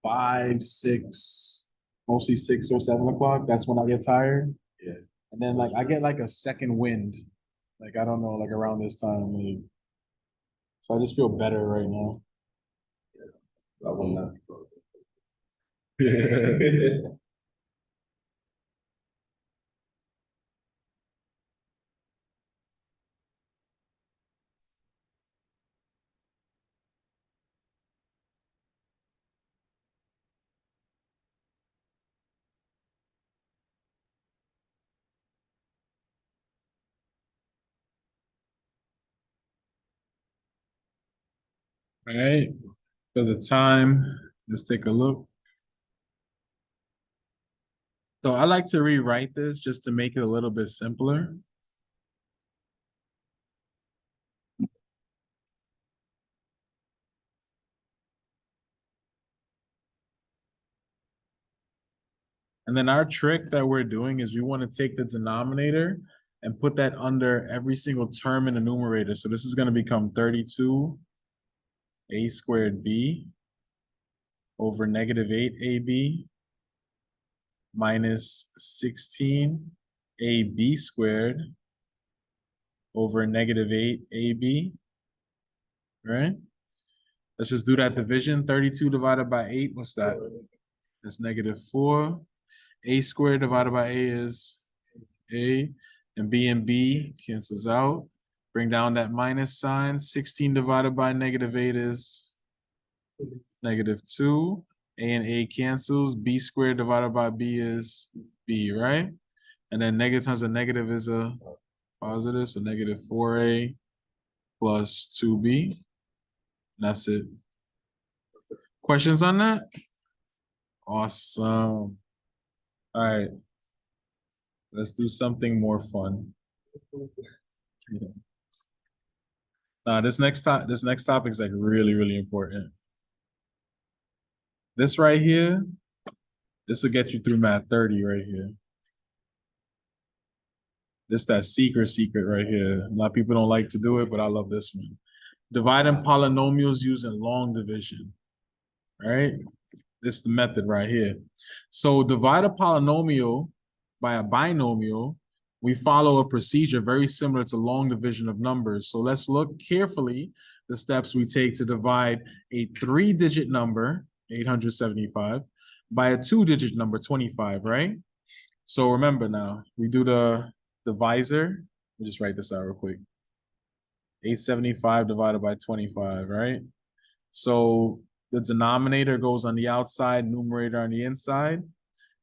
5, 6, mostly 6 or 7 o'clock? That's when I get tired. Yeah. And then like I get like a second wind. Like I don't know, like around this time. Like, so I just feel better right now. I will not. All right. Because of time, let's take a look. So I like to rewrite this just to make it a little bit simpler. And then our trick that we're doing is we want to take the denominator and put that under every single term in the numerator. So this is going to become 32 a squared b over negative 8 ab minus 16 ab squared over negative 8 ab, right? Let's just do that division. 32 divided by 8, what's that? That's negative 4. A squared divided by a is a, and b cancels out. Bring down that minus sign. 16 divided by negative 8 is negative 2. A and a cancels. B squared divided by b is b, right? And then negative times a negative is a positive, so negative 4a plus 2b. And that's it. Questions on that? Awesome. All right. Let's do something more fun. This next topic is like really, really important. This right here, this will get you through math 30 right here. This that secret right here. A lot of people don't like to do it, but I love this one. Dividing polynomials using long division. Right? This is the method right here. So divide a polynomial by a binomial. We follow a procedure very similar to long division of numbers. So let's look carefully the steps we take to divide a 3-digit number, 875, by a 2-digit number, 25, right? So remember now, we do the divisor. Let me just write this out real quick. 875 divided by 25, right? So the denominator goes on the outside, numerator on the inside.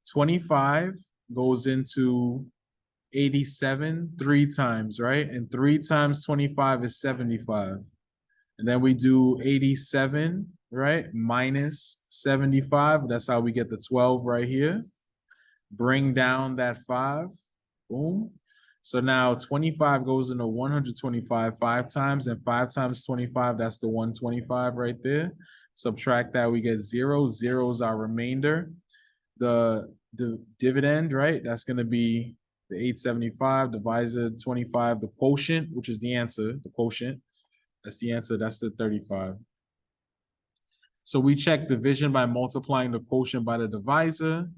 25 goes into 87 3 times, right? And 3 times 25 is 75. And then we do 87, right? Minus 75. That's how we get the 12 right here. Bring down that 5. Boom. So now 25 goes into 125 5 times, and 5 times 25, that's the 125 right there. Subtract that, we get 0. 0 is our remainder. The dividend, right? That's going to be the 875 divided 25, the quotient, which is the answer, the quotient. That's the answer. That's the 35. So we check division by multiplying the quotient by the divisor,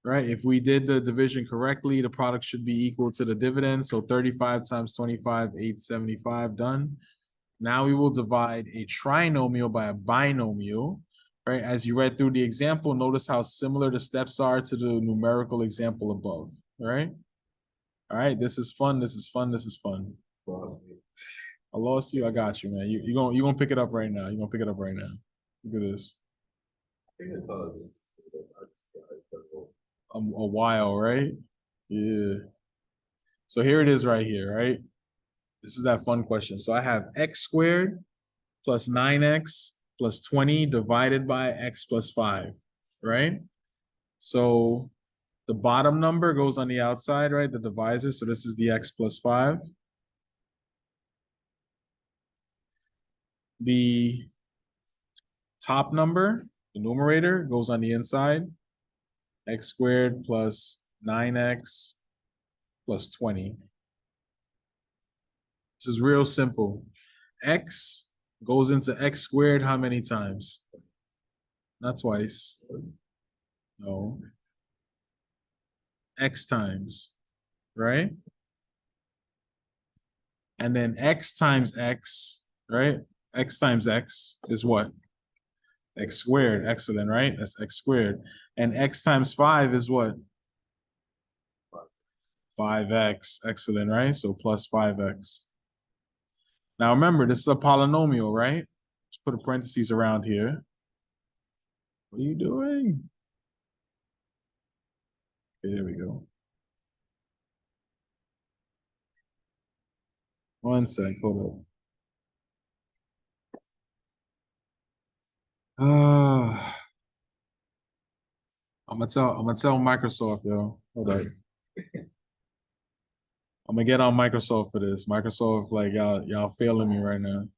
right? If we did the division correctly, the product should be equal to the dividend. So 35 times 25, 875, done. Now we will divide a trinomial by a binomial, right? As you read through the example, notice how similar the steps are to the numerical example above, right? All right, this is fun, this is fun, this is fun. I lost you, I got you, man. You're gonna pick it up right now. You're gonna pick it up right now. Look at this. A while, right? Yeah. So here it is right here, right? This is that fun question. So I have x squared plus 9x plus 20 divided by x plus 5, right? So the bottom number goes on the outside, right? The divisor. So this is the x plus 5. The top number, the numerator, goes on the inside. X squared plus 9x plus 20. This is real simple. X goes into x squared how many times? Not twice. No. X times, right? And then x times x, right? X times x is what? X squared. Excellent, right? That's x squared. And x times 5 is what? 5x. Excellent, right? So plus 5x. Now remember, this is a polynomial, right? Just put a parentheses around here. What are you doing? Okay, there we go. One sec, hold up. I'm gonna tell Microsoft, yo. Hold up. I'm gonna get on Microsoft for this. Microsoft, like y'all failing me right now.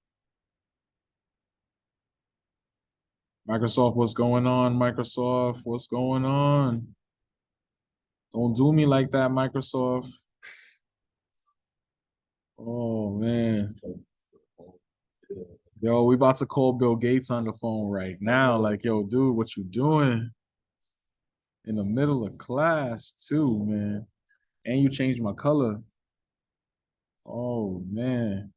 Microsoft, what's going on? Microsoft, what's going on? Don't do me like that, Microsoft. Oh man. Yo, we about to call Bill Gates on the phone right now. Like, yo, dude, what you doing? In the middle of class, too, man. And you changed my color. Oh man.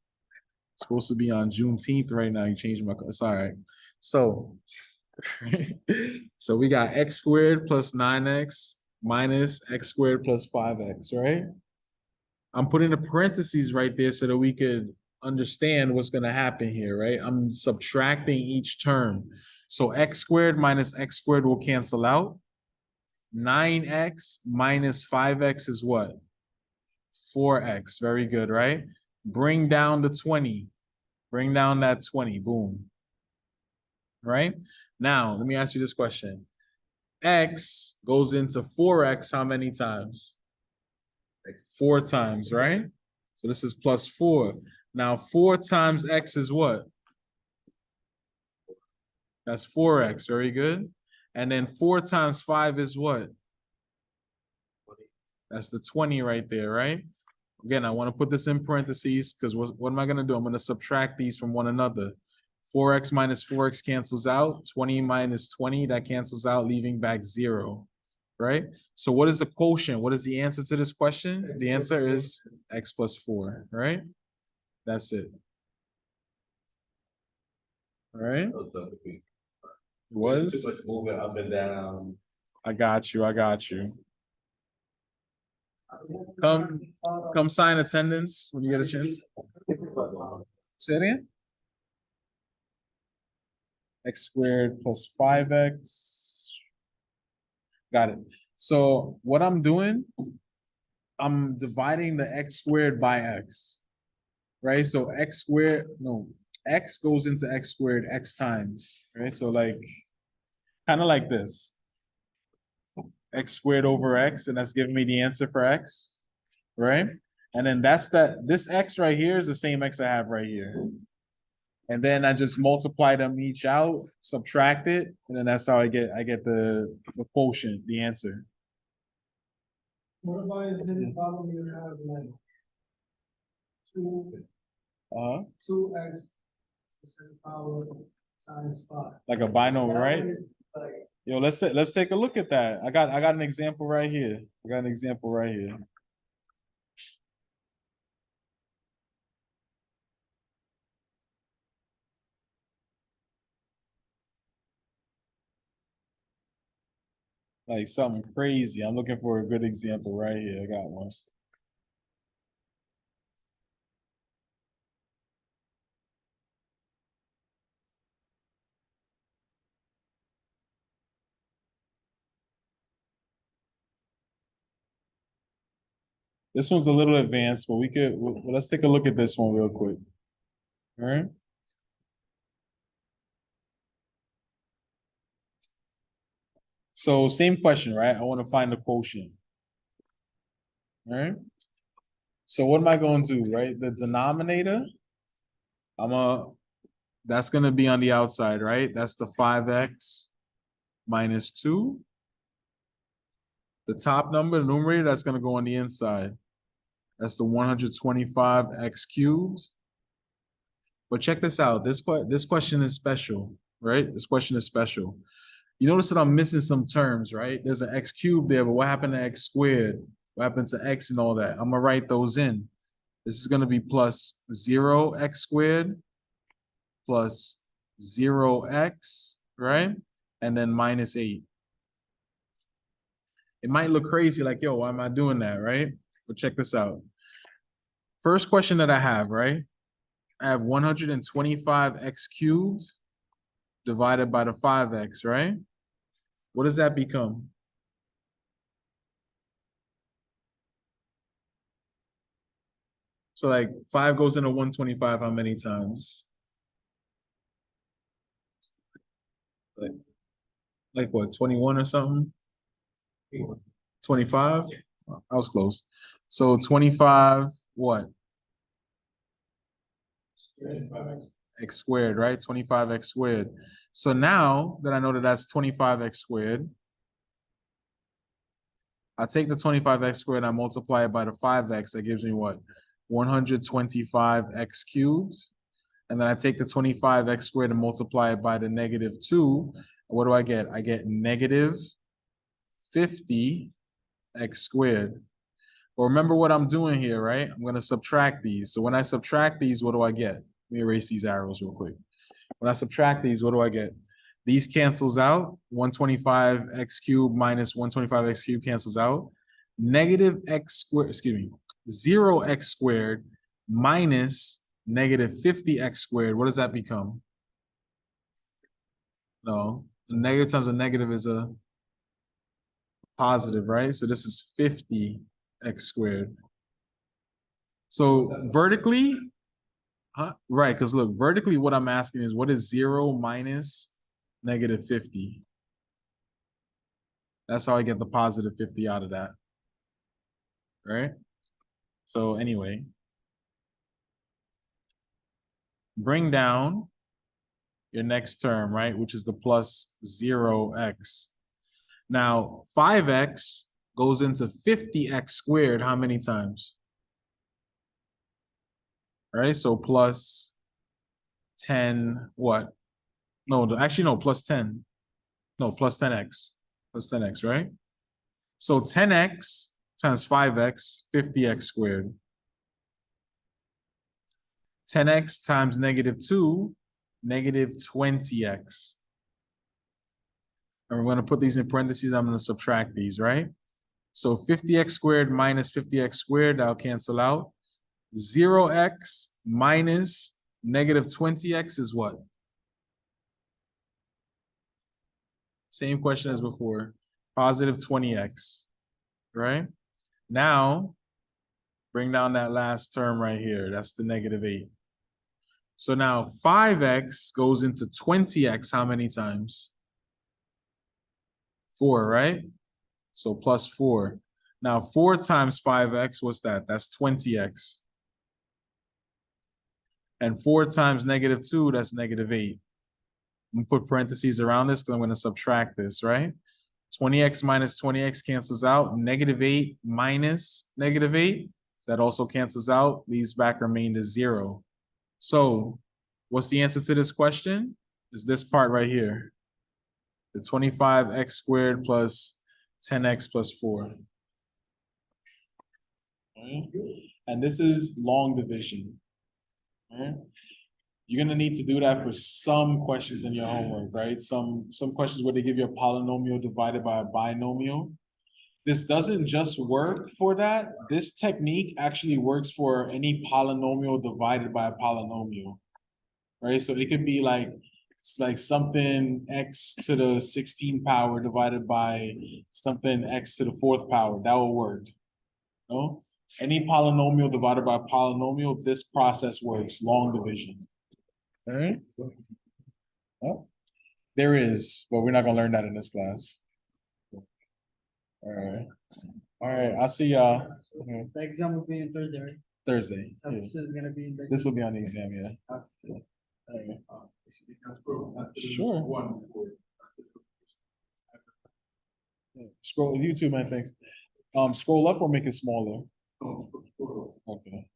Supposed to be on Juneteenth right now. You changed my color. It's all right. So, so we got x squared plus 9x minus x squared plus 5x, right? I'm putting the parentheses right there so that we could understand what's going to happen here, right? I'm subtracting each term. So x squared minus x squared will cancel out. 9x minus 5x is what? 4x. Very good, right? Bring down the 20. Bring down that 20. Boom. Right? Now, let me ask you this question. X goes into 4x how many times? 4 times, right? So this is plus 4. Now, 4 times x is what? That's 4x. Very good. And then 4 times 5 is what? That's the 20 right there, right? Again, I want to put this in parentheses because what am I going to do? I'm going to subtract these from one another. 4x minus 4x cancels out. 20 minus 20, that cancels out, leaving back 0, right? So what is the quotient? What is the answer to this question? The answer is x plus 4, right? That's it. All right? It was? Too much moving up and down. I got you. I got you. Come sign attendance when you get a chance. Say it again. X squared plus 5x. Got it. So what I'm doing, I'm dividing the x squared by x, right? So x squared, no, x goes into x squared x times, right? So like, kind of like this. X squared over x, and that's giving me the answer for x, right? And then this x right here is the same x I have right here. And then I just multiply them each out, subtract it, and then that's how I get the quotient, the answer. What about if the problem you have like two x percent power times 5? Like a binomial, right? Like, Yo, let's take a look at that. I got an example right here. I got an example right here. Like something crazy. I'm looking for a good example right here. I got one. This one's a little advanced, but let's take a look at this one real quick. All right. So same question, right? I want to find the quotient. All right. So what am I going to do, right? The denominator, that's going to be on the outside, right? That's the 5x minus 2. The top number, the numerator, that's going to go on the inside. That's the 125x cubed. But check this out. This question is special, right? This question is special. You notice that I'm missing some terms, right? There's an x cubed there, but what happened to x squared? What happened to x and all that? I'm gonna write those in. This is gonna be plus 0x squared plus 0x, right? And then minus 8. It might look crazy, like, yo, why am I doing that, right? But check this out. First question that I have, right? I have 125x cubed divided by the 5x, right? What does that become? So like 5 goes into 125 how many times? Like what, 21 or something? 25? I was close. So 25, what? X squared, right? 25x squared. So now that I know that that's 25x squared, I take the 25x squared and I multiply it by the 5x. That gives me what? 125x cubed. And then I take the 25x squared and multiply it by the -2. What do I get? I get negative 50x squared. But remember what I'm doing here, right? I'm going to subtract these. So when I subtract these, what do I get? Let me erase these arrows real quick. When I subtract these, what do I get? These cancels out. 125x cubed minus 125x cubed cancels out. Negative x squared, 0x squared minus negative 50x squared. What does that become? No, the negative times a negative is a positive, right? So this is 50x squared. So vertically, right, because look, vertically what I'm asking is what is 0 minus negative 50? That's how I get the positive 50 out of that, right? So anyway, bring down your next term, right, which is the plus 0x. Now, 5x goes into 50x squared how many times? All right, so plus 10, what? No, actually, no, plus 10. No, plus 10x. Plus 10x, right? So 10x times 5x, 50x squared. 10x times -2, negative 20x. And we're going to put these in parentheses. I'm going to subtract these, right? So 50x squared minus 50x squared, that'll cancel out. 0x minus negative 20x is what? Same question as before. Positive 20x, right? Now, bring down that last term right here. That's the -8. So now 5x goes into 20x how many times? 4, right? So plus 4. Now 4 times 5x, what's that? That's 20x. And 4 times -2, that's -8. I'm gonna put parentheses around this because I'm gonna subtract this, right? 20x minus 20x cancels out. -8 minus -8, that also cancels out. Leaves back remainder 0. So what's the answer to this question? Is this part right here. The 25x squared plus 10x plus 4. Right? And this is long division. Right? You're gonna need to do that for some questions in your homework, right? Some questions where they give you a polynomial divided by a binomial. This doesn't just work for that. This technique actually works for any polynomial divided by a polynomial, right? So it could be like, it's like something x to the 16th power divided by something x to the 4th power. That will work. No? Any polynomial divided by a polynomial, this process works, long division. All right. Oh, there is, but we're not gonna learn that in this class. All right. All right. I'll see y'all The exam will be on Thursday, right? Thursday. So Yeah. this is gonna be in the. This will be on the exam, yeah. All right. Sure. Yeah. Scroll YouTube, man. Thanks. Scroll up or make it smaller. Okay.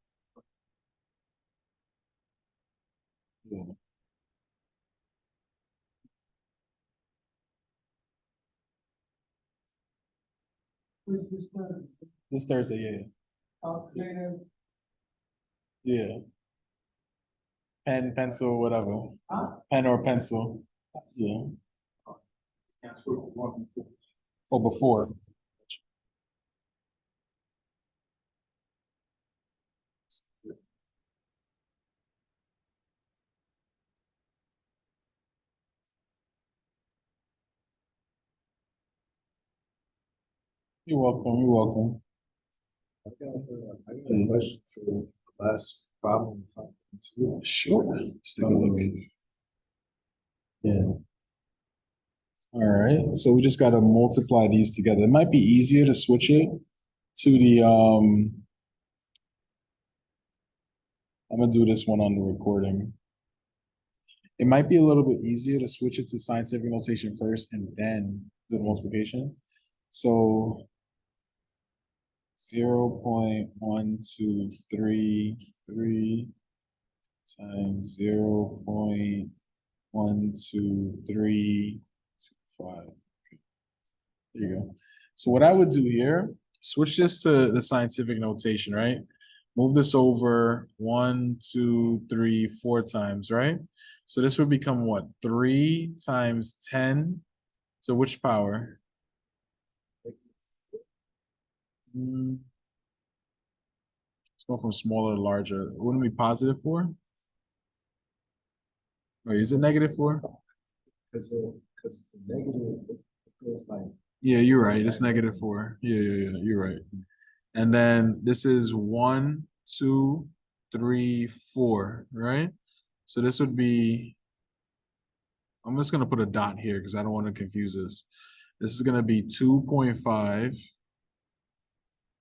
Yeah. This Thursday, Calculator. yeah. Yeah. Pen, pencil, whatever. Huh? Pen or pencil. Yeah. Or before. You're welcome. You're welcome. I got a question for the last problem. Sure. Let's take a look. Yeah. All right, so we just gotta multiply these together. It might be easier to switch it to the, I'm gonna do this one on the recording. It might be a little bit easier to switch it to scientific notation first and then do the multiplication. So 0.123 times 0.12325. There you go. So what I would do here, switch this to the scientific notation, right? Move this over 1, 2, 3, 4 times, right? So this would become what? 3 times 10 to which power? Let's go from smaller to larger. Wouldn't it be positive 4? Or is it negative 4? Because the negative, it goes like. Yeah, you're right. It's negative 4. Yeah, you're right. And then this is 1, 2, 3, 4, right? So this would be, I'm just gonna put a dot here because I don't want to confuse this. This is gonna be 2.5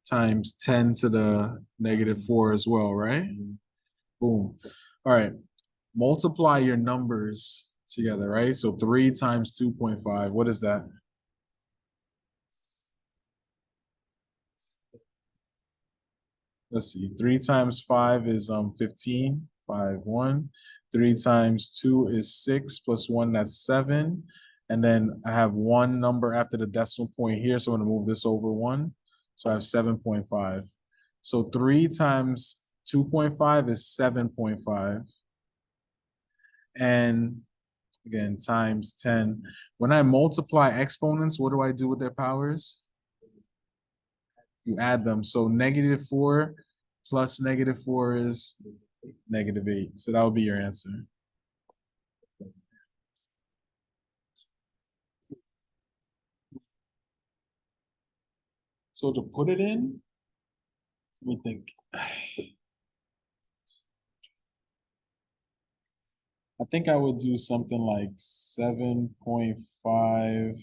times 10 to the negative 4 as well, right? Boom. All right. Multiply your numbers together, right? So 3 times 2.5, what is that? Let's see, 3 times 5 is 15, 5, 1. 3 times 2 is 6, plus 1, that's 7. And then I have one number after the decimal point here, so I'm gonna move this over 1. So I have 7.5. So 3 times 2.5 is 7.5. And again, times 10. When I multiply exponents, what do I do with their powers? You add them. So negative 4 plus negative 4 is negative 8. So that would be your answer. So to put it in, let me think. I think I would do something like 7.5.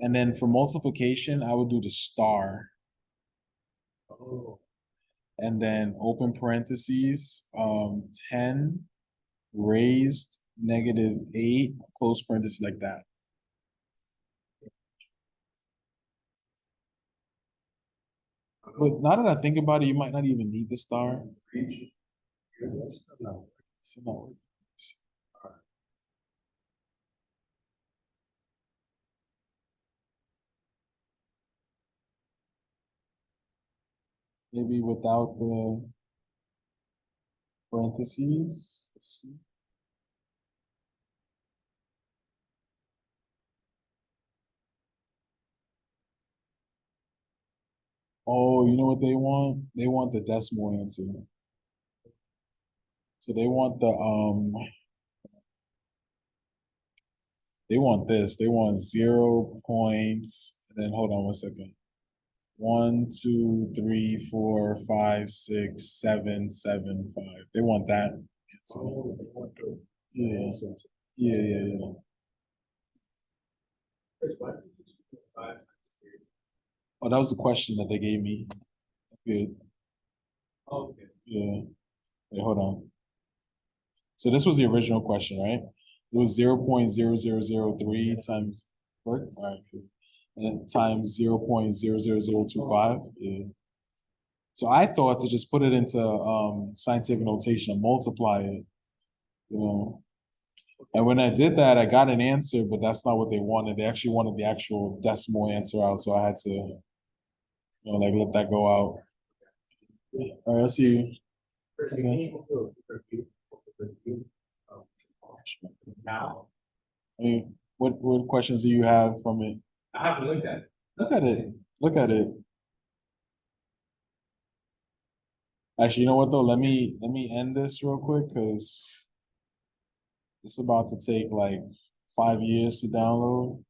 And then for multiplication, I would do the star. Oh. And then open parentheses, 10 raised negative 8, close parentheses like that. But now that I think about it, you might not even need the star. No. Maybe without the parentheses. Let's see. Oh, you know what they want? They want the decimal answer. So they want they want this. They want 0 points. And then hold on 1 second. 1, 2, 3, 4, 5, 6, 7, 7, 5. They want that. Oh, Yeah. Yeah. Oh, that was the question that they gave me. Good. Okay. Yeah. Wait, hold on. So this was the original question, right? It was 0.0003 times work. All right, cool. And then times 0.00025. Yeah. So I thought to just put it into scientific notation and multiply it, you know. And when I did that, I got an answer, but that's not what they wanted. They actually wanted the actual decimal answer out, so I had to, like let that go out. All right, I'll see you. Now, I mean, what questions do you have from it? I haven't looked at it. Look at it. Look at it. Actually, you know what though? Let me end this real quick because it's about to take like 5 years to download.